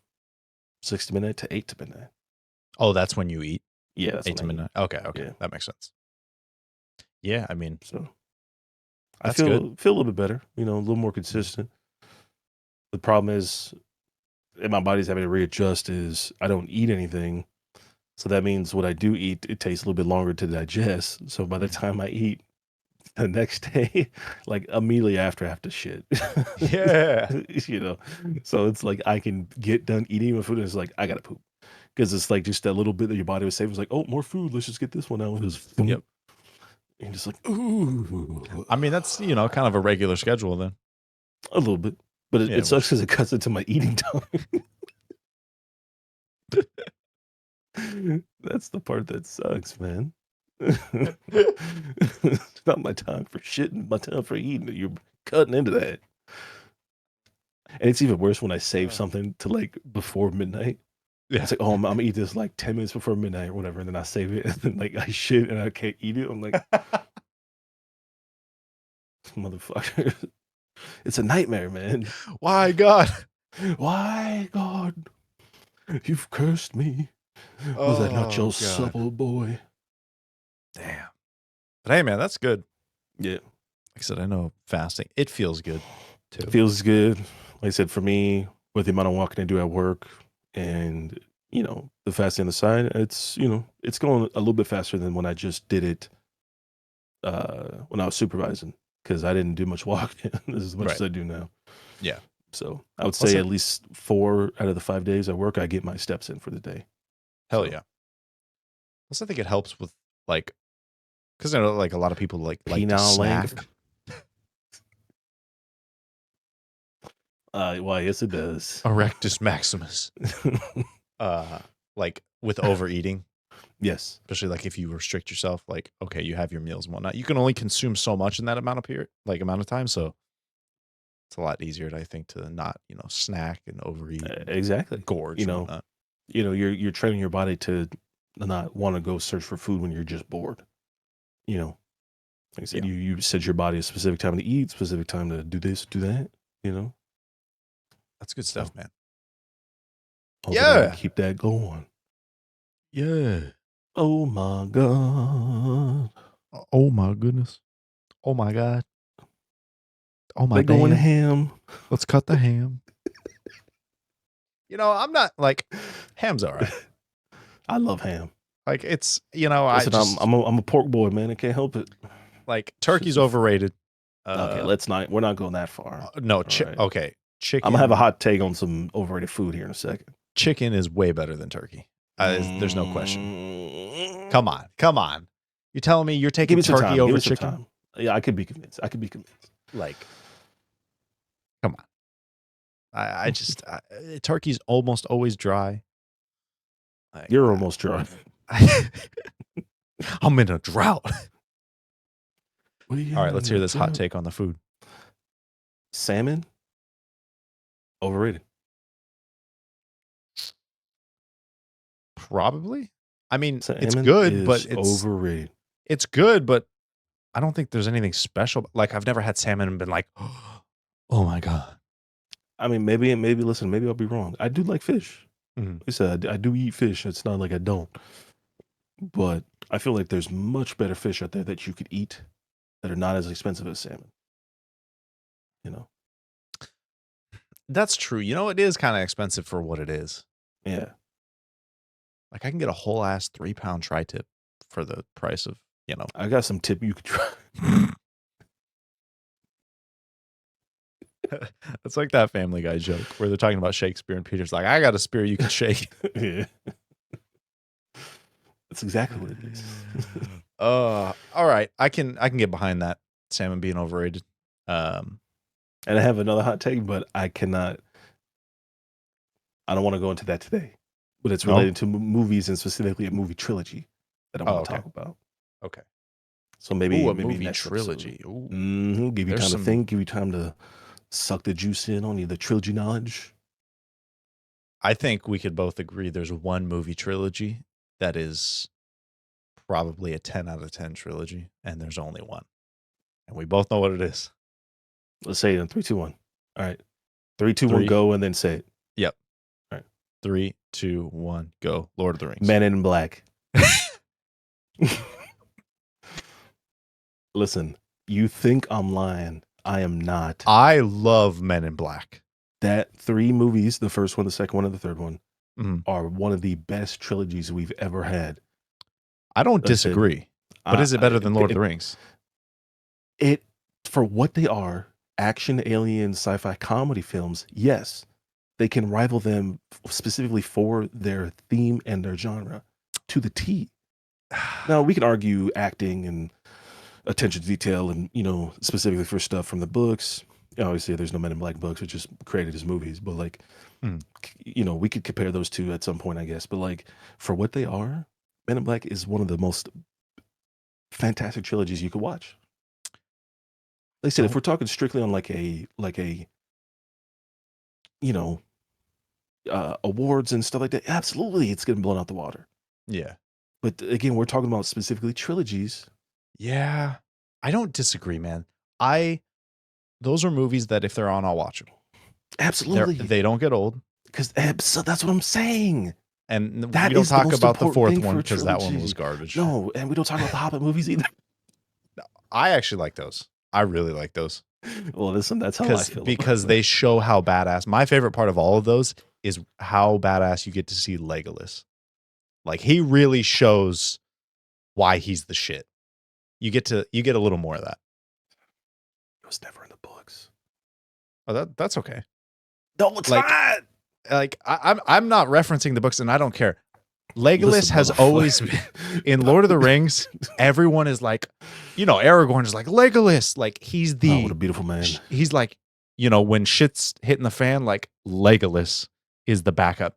6 to midnight to 8 to midnight. Oh, that's when you eat, Yeah, that's 8 when to I eat. midnight? Okay, okay, Yeah, that makes sense. Yeah, I mean, so I that's good. feel a little bit better. A little more Mhm. consistent. The problem is, and my body's having to readjust. Is I don't eat anything, so that means what I do eat, it takes a little bit longer to digest. So by the Mhm. time I eat the next day, like immediately after, I have to shit. Yeah. you know, so it's like I can get done eating my food, and it's like I gotta poop because it's like just that little bit that your body was saving. It's like, oh, more food. Let's just get this one out. And just boom. Yep. And you're just like, ooh, I mean, that's, kind of a regular schedule then. a little bit. But it Yeah, sucks which because it cuts into my eating time. That's the part that sucks, man. It's not my time for shitting, my time for eating. You're cutting into that. And it's even worse when I save Uh, something to like before midnight. yeah. It's like, oh, I'm gonna eat this like 10 minutes before midnight or whatever. And then I save it and then like I shit and I can't eat it. I'm like, motherfucker. It's a nightmare, man. Why, God? Why, God, you've cursed me? Was I not Oh, your God. supple boy? Damn. But hey, man, that's good. Yeah. Like I said, I know fasting, it feels good too. Feels good. Like I said, for me, with the amount of walking I do at work and, the fasting on the side, it's going a little bit faster than when I just did it when I was supervising because I didn't do much walking as much Right. as I do now. Yeah. So I would Plus, say at least 4 out of the 5 days I work, I get my steps in for the day. hell So yeah. Plus, I think it helps with like, because I know like a lot of people like to penile snack. length. Why, yes, it does. Erectus maximus. Uh, like with overeating, Yes. especially like if you restrict yourself, like okay, you have your meals and whatnot. You can only consume so much in that amount of period, like amount of time. So it's a lot easier, I think, to not snack and overeat and Exactly. gorge and whatnot. You're training your body to not want to go search for food when you're just bored. You know, like I said, Yeah, you set your body a specific time to eat, specific time to do this, do that. You know, that's good so stuff, man. hopefully I can Yeah, keep that going. yeah. Oh my god, Oh my goodness. Oh my god. Oh my they going damn. ham. Let's cut the ham. I'm not like ham's all right. I love ham. Like I Listen, I'm just I'm a, I'm a pork boy, man. I can't help it. like Shit's turkey's a overrated. okay. Uh, Let's not. We're not going that far. no, All right. okay. I'm gonna have a Chicken hot take on some overrated food here in a second. chicken is way better than turkey. There's no question. Come Mm, on. Come on. You telling me you're give taking me some turkey time. Give over me some chicken? time. Yeah, I could be convinced. I could be convinced. Like, come on. Turkey's almost always dry. Like, You're almost dry. I'm in a drought. We All right, are let's in hear the this hot drought. take on the food. Salmon overrated. Probably. I mean, Salmon is overrated. it's good, but I don't think there's anything special. Like I've never had salmon and been like, oh my god. I mean, maybe listen, maybe I'll be wrong. I do like fish. Mhm. Like I said, I do eat fish. It's not like I don't. But I feel like there's much better fish out there that you could eat that are not as expensive as salmon. You know? That's true. It is kind of expensive for what it is. Yeah. Like I can get a whole ass 3-pound tri-tip for the price of, you know. I got some tip you could try. It's like that Family Guy joke where they're talking about Shakespeare and Peter's like, I got a spear you can shake. Yeah. That's exactly what it is. All right. I can get behind that salmon being overrated. Um, And I have another hot take, but I don't want to go into that today. But it's no. related to movies and specifically a movie trilogy that I Oh, want to okay. talk about. Okay. So Ooh, a maybe movie next episode. trilogy. Ooh, Give you there's time to some. think. Give you time to suck the juice in on you, the trilogy knowledge. I think we could both agree there's one movie trilogy that is probably a 10 out of 10 trilogy, and there's only one. And we both know what it is. Let's say it in 3, 2, 1. All right. 3, 2, 1, Three. go, and then say it. Yep. All right. 3, 2, 1, go. Lord of the Rings. Men in Black. Listen, you think I'm lying. I am not. I love Men in Black. That 3 movies, the first one, the second one, and the third one, Mhm. are one of the best trilogies we've ever had. I don't Like I said, disagree, but is it better than Lord of the Rings? it for what they are, action, alien, sci-fi comedy films, yes, they can rival them specifically for their theme and their genre to the T. Now we can argue acting and attention to detail and, specifically for stuff from the books. Obviously, there's no Men in Black books, which just created as movies, but like, Mm. we could compare those two at some point, I guess. But like, for what they are, Men in Black is one of the most fantastic trilogies you could watch. Like I said, if Don't we're talking strictly on you know, awards and stuff like that, absolutely, it's getting blown out the water. Yeah. But again, we're talking about specifically trilogies. Yeah. I don't disagree, man. Those are movies that if they're on, I'll watch them. Absolutely, They don't get old. because that's what I'm saying. And we That don't is the talk most about the important fourth thing one for a because that one was trilogy. garbage. No, and we don't talk about the Hobbit movies either. I actually like those. I really like those Well, listen, that's how I feel because about they show how badass. My favorite part of all of those is how badass you get to see Legolas. Like he really shows why he's the shit. You get a little more of that. it was never in the books. Oh, that's okay. No, it's Like not. I'm not referencing the books, and I don't care. Legolas Listen, has always been, in Lord of the Rings. Everyone is like, Aragorn is like Legolas. Like he's Oh, what the a beautiful man. he's like, when shit's hitting the fan, like Legolas is the backup.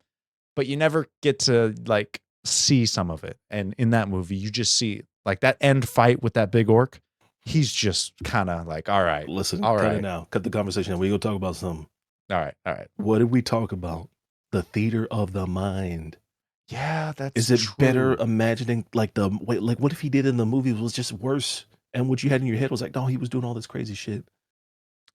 But you never get to like see some of it. And in that movie, you just see like that end fight with that big orc. He's just kind of like, all right, Listen, all cut it right, now. Cut the conversation. We gonna talk about something. all right, all right. What did we talk about? The theater of the mind. Yeah, that's Is it better true. imagining like what if he did in the movie was just worse? And what you had in your head was like, no, he was doing all this crazy shit.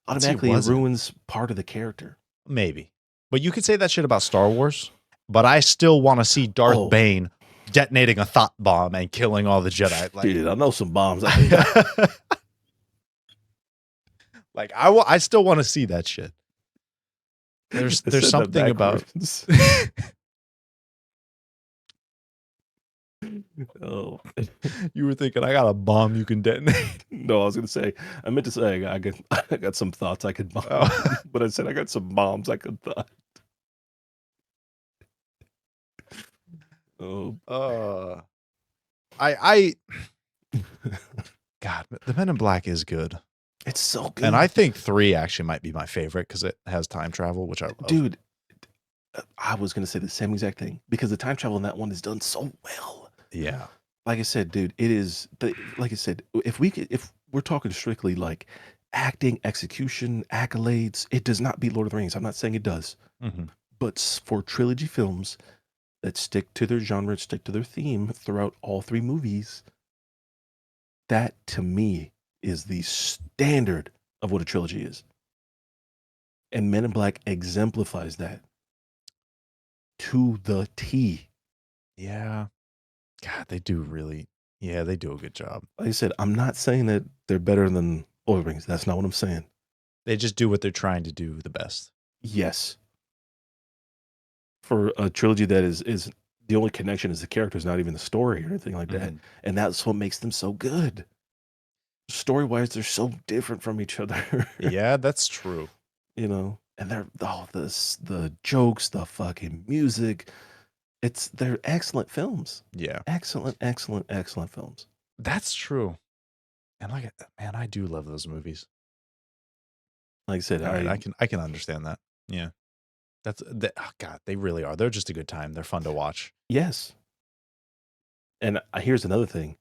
Let's see, it Automatically, it wasn't. ruins part of the character. Maybe. But you could say that shit about Star Wars, but I still want to see Darth Oh, Bane detonating a thought bomb and killing all the Jedi. Like, shit, I know some bombs. I can like I still want to see that shit. There's I said that something about backwards. Oh. you were thinking I got a bomb you can detonate. No, I was gonna say I meant to say I got some thoughts I could bomb, Oh. but I said I got some bombs I could thought. Oh, uh I God, the Men in Black is good. it's so good, And I think 3 actually might be my favorite because it has time travel, which I love. dude. I was gonna say the same exact thing because the time travel in that one is done so well. Yeah. Like I said, dude, it is like I said, if we're talking strictly like acting, execution, accolades, it does not beat Lord of the Rings. I'm not saying it does, Mhm. but for trilogy films that stick to their genre, stick to their theme throughout all 3 movies, that to me is the standard of what a trilogy is. And Men in Black exemplifies that to the T. Yeah. God, they do really. Yeah, they do a good job. Like I said, I'm not saying that they're better than Lord of the Rings. That's not what I'm saying. They just do what they're trying to do the best. Yes, for a trilogy that is the only connection is the characters, not even the story or anything like that. Mhm. And that's what makes them so good. Story wise, they're so different from each other. Yeah, that's true. And they're all this the jokes, the fucking music. They're excellent films. Yeah, Excellent, excellent, excellent films. that's true. And man, I do love those movies. Like I said, All right, I can understand that. Yeah, oh God, they really are. They're just a good time. They're fun to watch. yes. And here's another thing.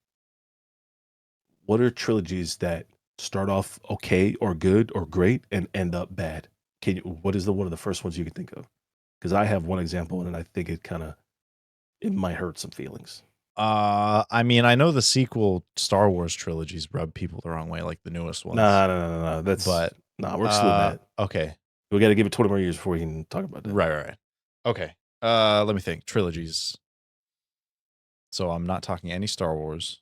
what are trilogies that start off okay or good or great and end up bad? Can you, what is the one of the first ones you can think of? Because I have one example and I think it might hurt some feelings. I mean, I know the sequel Star Wars trilogies rub people the wrong way, like the newest ones. Nah, no, no, no, no. That's But nah. We're excluding that. okay. We got to give it 20 more years before we can talk about that. Right. Okay. Let me think. Trilogies. So I'm not talking any Star Wars.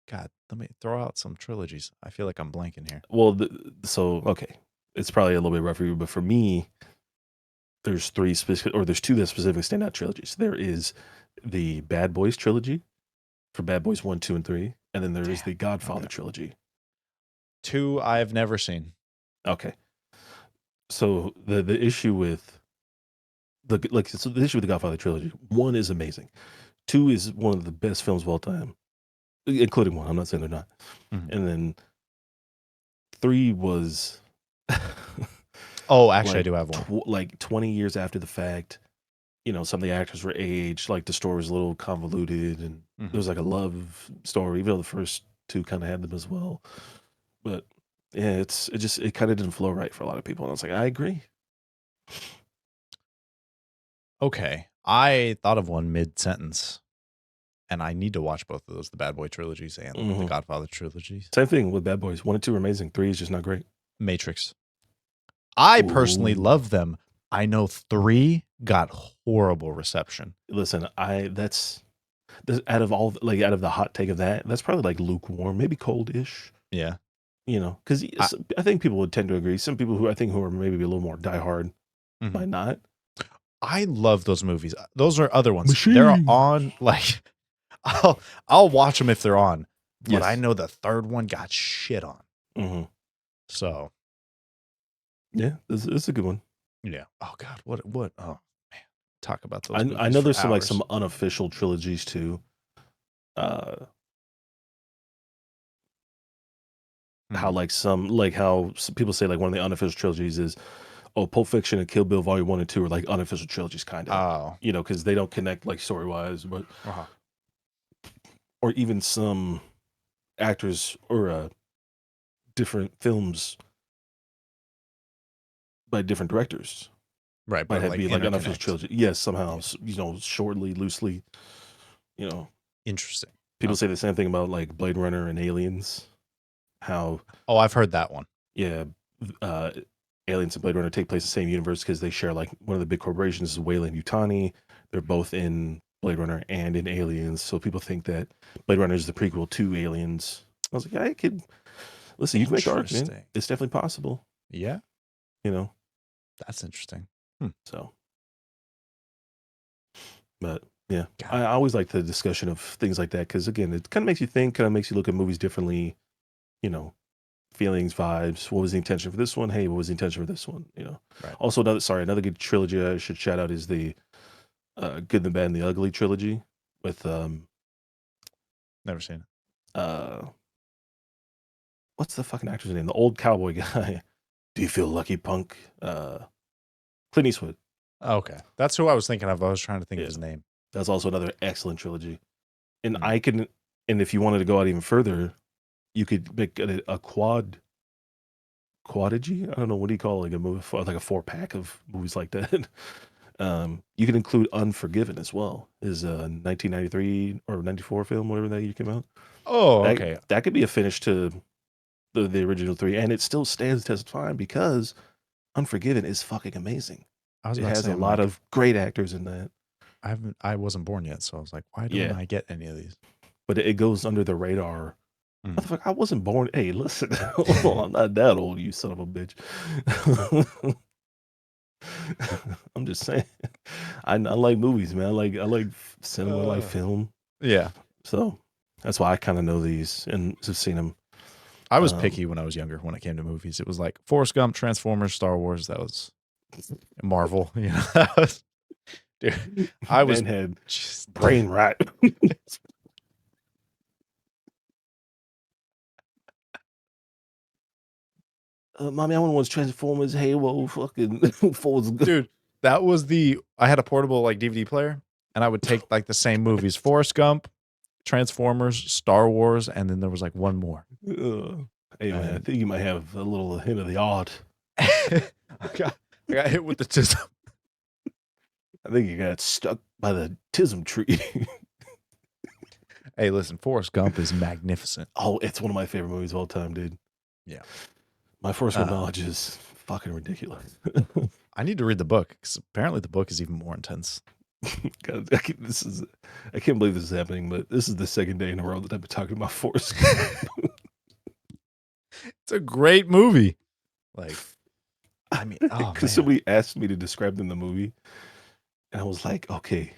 God, let me throw out some trilogies. I feel like I'm blanking here. Well, so okay, it's probably a little bit rough for you, but for me, there's three specific, or there's two that specifically stand out trilogies. There is the Bad Boys trilogy for Bad Boys 1, 2, and 3, and then there is Damn. the Godfather Okay. trilogy. 2 I've never seen. Okay, so the issue with the issue with the Godfather trilogy, 1 is amazing, 2 is one of the best films of all time, including 1. I'm not saying they're not, Mhm. and then 3 was Oh, actually, I like do have one. like 20 years after the fact. Some of the actors were aged, like the story was a little convoluted, and there Mhm. was like a love story, even though the first two kind of had them as well. But yeah, it kind of didn't flow right for a lot of people. And I was like, I agree. Okay. I thought of one mid-sentence, and I need to watch both of those, the Bad Boy trilogies and the Hmm. Godfather trilogies. Same thing with Bad Boys. 1 and 2 are amazing. 3 is just not great. Matrix. I personally Ooh, love them. I know 3 got horrible reception. listen, out of all out of the hot take of that, that's probably like lukewarm, maybe cold-ish. Yeah. Because I I think people would tend to agree. Some people who I think who are maybe a little more diehard mhm. might not. I love those movies. Those are other ones. They're Machine. on like I'll I'll watch them if they're on, but I Yes. know the 3rd one got shit on. Hmm. So, Yeah, it's a good one. yeah. Oh god, what oh man. Talk about those I movies know for there's some hours. unofficial trilogies too. Uh, how Mhm. like people say like one of the unofficial trilogies is Pulp Fiction and Kill Bill Volume 1 and 2 are like unofficial trilogies, kind of. Oh. Because they don't connect like story wise, but Uh-huh. or even some actors or different films by different directors Right, might but have like be like unofficial interconnect. trilogy. Yes, somehow, Yeah. shortly, loosely. You know, Interesting. people say Okay. the same thing about like Blade Runner and Aliens. How Oh, I've heard that one. yeah, uh, Aliens and Blade Runner take place in the same universe because they share like one of the big corporations is Weyland Yutani. They're both in Blade Runner and in Aliens, so people think that Blade Runner is the prequel to Aliens. I was like, I could listen. You can make the argument. Interesting. It's definitely possible. Yeah, You know, that's interesting. Hmm. so but yeah, God. I always like the discussion of things like that because again, it kind of makes you think, kind of makes you look at movies differently. You know, feelings, vibes. What was the intention for this one? Hey, what was the intention for this one? Right. Also, another good trilogy I should shout out is the Good, the Bad, and the Ugly trilogy with Never seen it. uh what's the fucking actor's name? The old cowboy guy. Do you feel lucky, punk? Clint Eastwood. Okay. That's who I was thinking of. I was trying to think of Yeah, his name. that's also another excellent trilogy. And Hmm. I can, and if you wanted to go out even further, you could make a quadigy. I don't know what do you call it, like a movie, like a 4-pack of movies like that. You can include Unforgiven as well. Is a 1993 or 94 film, whatever that year came out. Oh, That okay. that could be a finish to the original 3, and it still stands the test of time because Unforgiven is fucking amazing. I was It about to has say, a I'm lot like, of great actors in that. I wasn't born yet, so I was like, why don't Yeah, I get any of these? but it goes under the radar. Hmm. Motherfucker, I wasn't born. Hey, listen, I'm not that old, you son of a bitch. I'm just saying. I like movies, man. I like cinema, I like Uh, film. yeah. So that's why I kind of know these and have seen them. I was Um, picky when I was younger when it came to movies. It was like Forrest Gump, Transformers, Star Wars. That was Marvel. That was, dude, I was man had just, brain rot. Mommy, I want to watch Transformers, Halo, fucking Forrest Gump. dude, that was I had a portable like DVD player and I would take like the same movies: Forrest Gump, Transformers, Star Wars, and then there was like one more. Hey man, I And think you might have a little hint of the odd. I got hit with the tism. I think you got stuck by the tism tree. Hey, listen, Forrest Gump is magnificent. Oh, it's one of my favorite movies of all time, dude. Yeah. My Forrest Gump Uh, knowledge is fucking ridiculous. I need to read the book because apparently the book is even more intense. God, I can't believe this is happening, but this is the second day in a row that I've been talking about Forrest Gump. It's a great movie. Like, I mean, oh Because man. somebody asked me to describe them in the movie, and I was like, okay.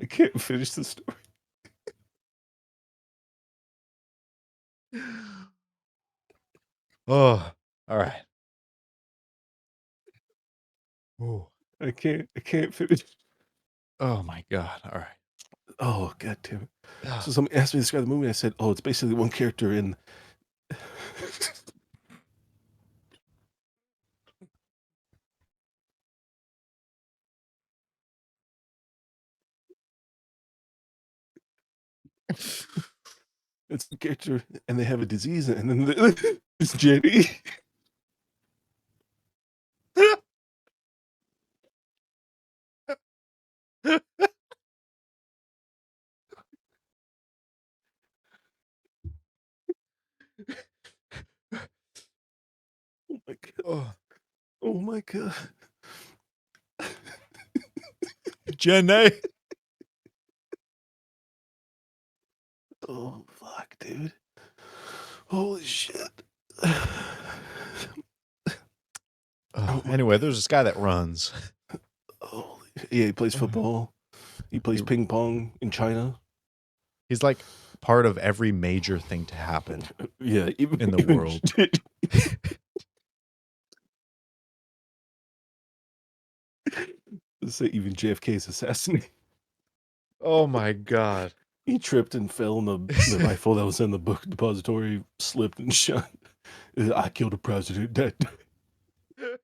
I can't finish the story. Oh, all right. Oh, I can't finish. oh my God. All right. Oh, god damn it. So Ah. somebody asked me to describe the movie, and I said, oh, it's basically one character in it's a character and they have a disease, and then it's Jenny. Oh my god. Oh, Oh my god. Jenny. Oh fuck, dude. Holy shit. Oh, Oh my anyway, god. there's this guy that runs. Holy, yeah, he plays football. He plays He- ping pong in China. He's like part of every major thing to happen Yeah, in the world. Let's say even JFK's assassinated. Oh my God. He tripped and fell, and the rifle that was in the book depository slipped and shot. I killed a president that day.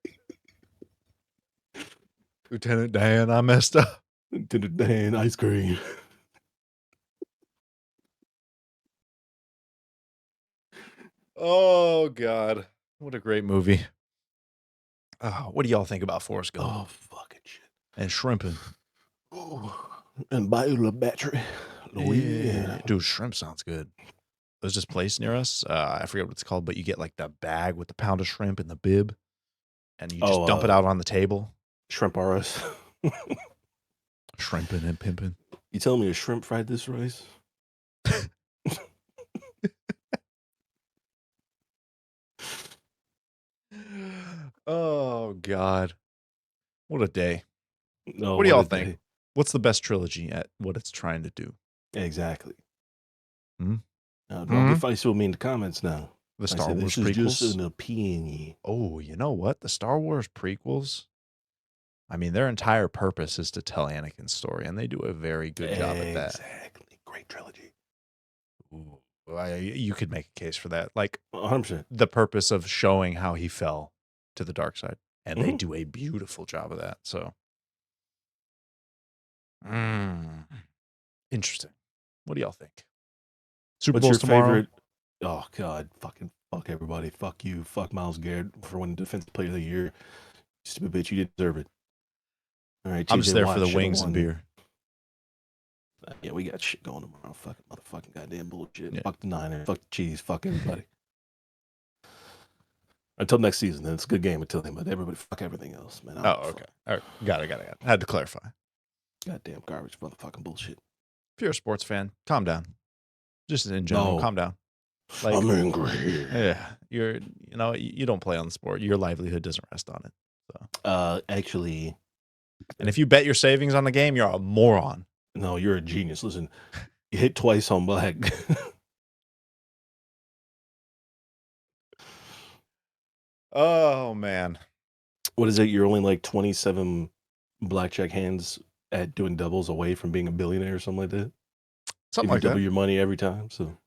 Lieutenant Dan, I messed up. Lieutenant Dan ice cream. Oh God. What a great movie. What do y'all think about Forrest Gump Oh fucking shit. and shrimping? Oh, and buy you a battery. Oh yeah. Dude, shrimp sounds good. There's this place near us. I forget what it's called, but you get like the bag with the pound of shrimp and the bib, and you just Oh, dump it out on the table. shrimp RS. Shrimping and pimping. You telling me a shrimp fried this rice? Oh God. What a day. No, What do what y'all a think? day. What's the best trilogy at what it's trying to do? Exactly. Hmm? Now, don't Hmm? get feisty with me in the comments now. The I Star said Wars this is just prequels? an opinion. Oh, you know what? The Star Wars prequels, I mean, their entire purpose is to tell Anakin's story, and they do a very good job at that. Exactly. Great trilogy. Ooh, you could make a case for that. Like 100%. the purpose of showing how he fell to the dark side, and they Mhm. do a beautiful job of that. So, mm, interesting. What do y'all think? Super What's your Bowl's tomorrow. favorite? Oh God, fucking fuck everybody. Fuck you. Fuck Miles Garrett for winning Defensive Player of the Year. Stupid bitch, you didn't deserve it. All right, I'm just TJ there for Watt the should have wings and won. beer. Yeah, we got shit going tomorrow. Fucking motherfucking goddamn bullshit. Yeah. Fuck the Niners. Fuck the Cheese. Fuck everybody. Until next season, then it's a good game until then. But everybody, fuck everything else, man. I don't Oh, fuck. okay. All right. Got it. Had to clarify. Goddamn garbage, motherfucking bullshit. If you're a sports fan, calm down. Just in general, No, calm down. Like, I'm angry. yeah, you don't play on the sport. Your livelihood doesn't rest on it. So, Actually, and if you bet your savings on the game, you're a moron. no, you're a genius. Listen, you hit twice on black. Oh man, What is it? You're only like 27 blackjack hands at doing doubles away from being a billionaire or something like that. something If you like double that. your money every time, so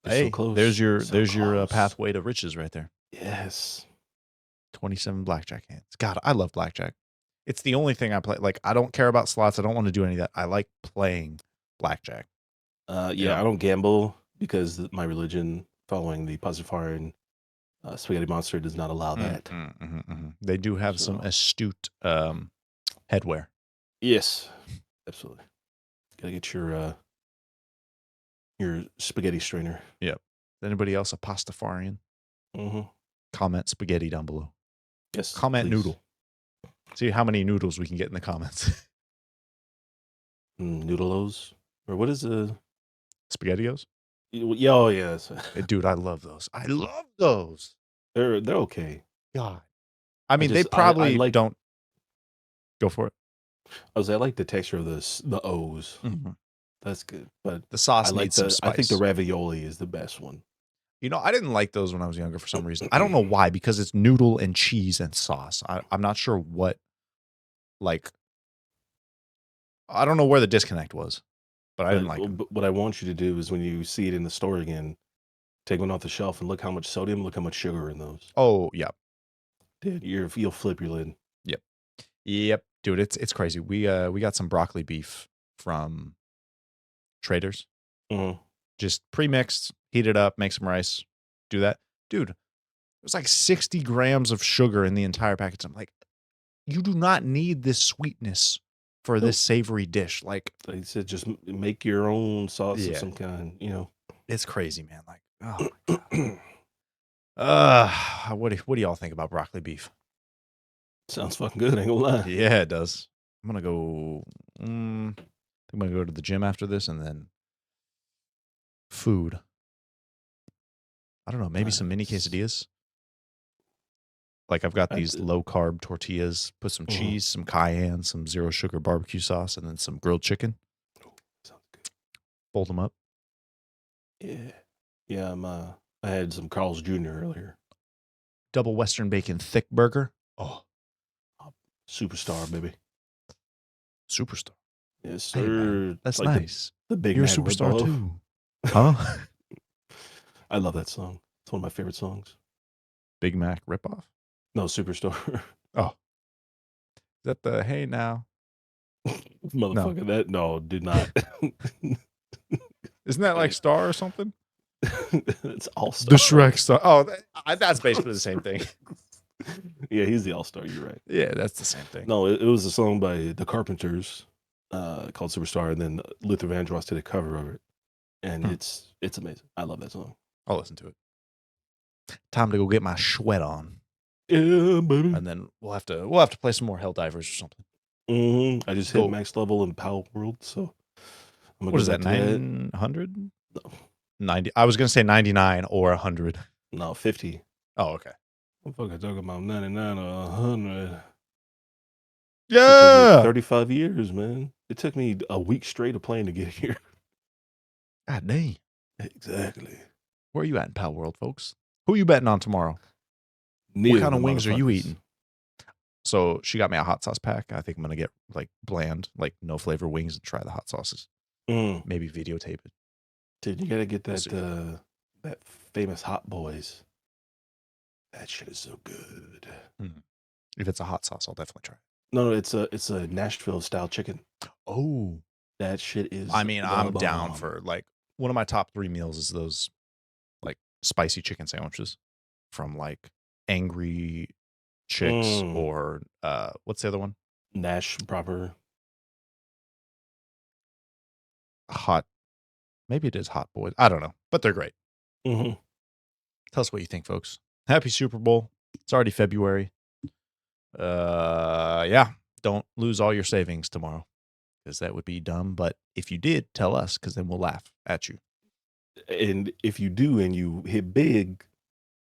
You're so Hey, close. So there's your close. pathway to riches right there. Yes. 27 blackjack hands. God, I love blackjack. It's the only thing I play. Like, I don't care about slots. I don't want to do any of that. I like playing blackjack. You Yeah, know. I don't gamble because my religion, following the Pastafarian spaghetti monster, does not allow that. They do have some So astute headwear. yes, absolutely. Gotta get your spaghetti strainer. Yep. Is anybody else a pastafarian? Mm-hmm. Comment spaghetti down below. Yes, Comment please. noodle. See how many noodles we can get in the comments. Noodles, or what is a SpaghettiOs? yeah? Oh yes, Dude, I love those. I love those. they're okay. God. I I mean, they just I probably like don't go for it. I like the texture of the O's. Mm-hmm. That's good, but The sauce needs some I think the spice. ravioli is the best one. You know, I didn't like those when I was younger for some reason. I don't know why, because it's noodle and cheese and sauce. I'm not sure what, like, I don't know where the disconnect was, but I didn't like them. But what I want you to do is when you see it in the store again, take one off the shelf and look how much sodium, look how much sugar in those. Oh, yeah. Dude, you'll flip your lid. Yep. Yep. Dude, it's crazy. We got some broccoli beef from Traders. Mm-hmm. Just pre-mixed, heat it up, make some rice, do that. Dude, there's like 60 grams of sugar in the entire package. I'm like, you do not need this sweetness for this Nope. savory dish. Like, Like I said, just make your own sauce of yeah, some kind. it's crazy, man. Like, oh my god. What do y'all think about broccoli beef? Sounds fucking good. Ain't gonna lie. Yeah, it does. I'm gonna go. I'm gonna go to the gym after this, and then food. I don't know. Maybe some mini Nice. quesadillas. Like, I've got I, these low carb tortillas. Put some mhm. cheese, some cayenne, some zero sugar barbecue sauce, and then some grilled chicken. Sounds good. Fold them up. Yeah. Yeah. I had some Carl's Jr. earlier. Double Western bacon thick burger. Oh, Superstar, baby. superstar. Yes, Hey, man, sir. It's that's like nice. the Big You're a Mac superstar ripoff. too, huh? I love that song. It's one of my favorite songs. Big Mac ripoff. No, Superstar. Oh, is that the hey now? No, Motherfucker, that no, did not. isn't that like Star or something? It's All The Star. Shrek Star. Oh, that's basically the same thing. Yeah, he's the All Star. You're right. Yeah, that's the same thing. No, it was a song by the Carpenters, called Superstar, and then Luther Vandross did a cover of it, and Hmm. it's amazing. I love that song. I'll listen to it. Time to go get my sweat on, Yeah, baby. and then we'll have to play some more Helldivers or something. I just hit Go. max level in Power World, so I'm gonna What go is that? back to that. 900? No, 90. I was gonna say 99 or 100. no 50. Oh, okay. I'm fucking talking about 99 or 100. It took me Yeah. 35 years, man. It took me a week straight of playing to get here. God dang. Exactly. Where are you at in Pal World, folks? Who are you betting on tomorrow? Neither What kind of the wings are you motherfuckers. eating? So she got me a hot sauce pack. I think I'm gonna get like bland, like no flavor wings and try the hot sauces. Mm. Maybe videotape it. Dude, you gotta get We'll that see. that famous Hot Boys. That shit is so good. If it's a hot sauce, I'll definitely try it. No, it's a Nashville style chicken. Oh, That shit is I mean, the I'm down bomb. for like one of my top 3 meals is those like spicy chicken sandwiches from like Angry Chicks or what's the other one? Nash proper. Hot. Maybe it is Hot Boys. I don't know, but they're great. Mm-hmm. Tell us what you think, folks. Happy Super Bowl. It's already February. Yeah. Don't lose all your savings tomorrow because that would be dumb. But if you did, tell us because then we'll laugh at you. And if you do and you hit big,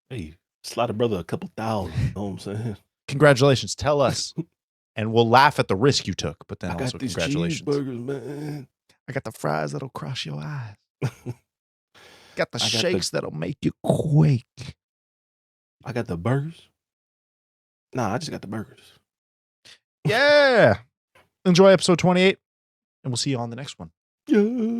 hey, slide a brother a couple thousand. You know what I'm saying? Congratulations. Tell us. And we'll laugh at the risk you took, but then I also got these congratulations. cheeseburgers, man. I got the fries that'll cross your eyes. Got the I got shakes that'll make you quake. I got the burgers. Nah, I just got the burgers. Yeah. Enjoy episode 28, and we'll see you on the next one. Yeah.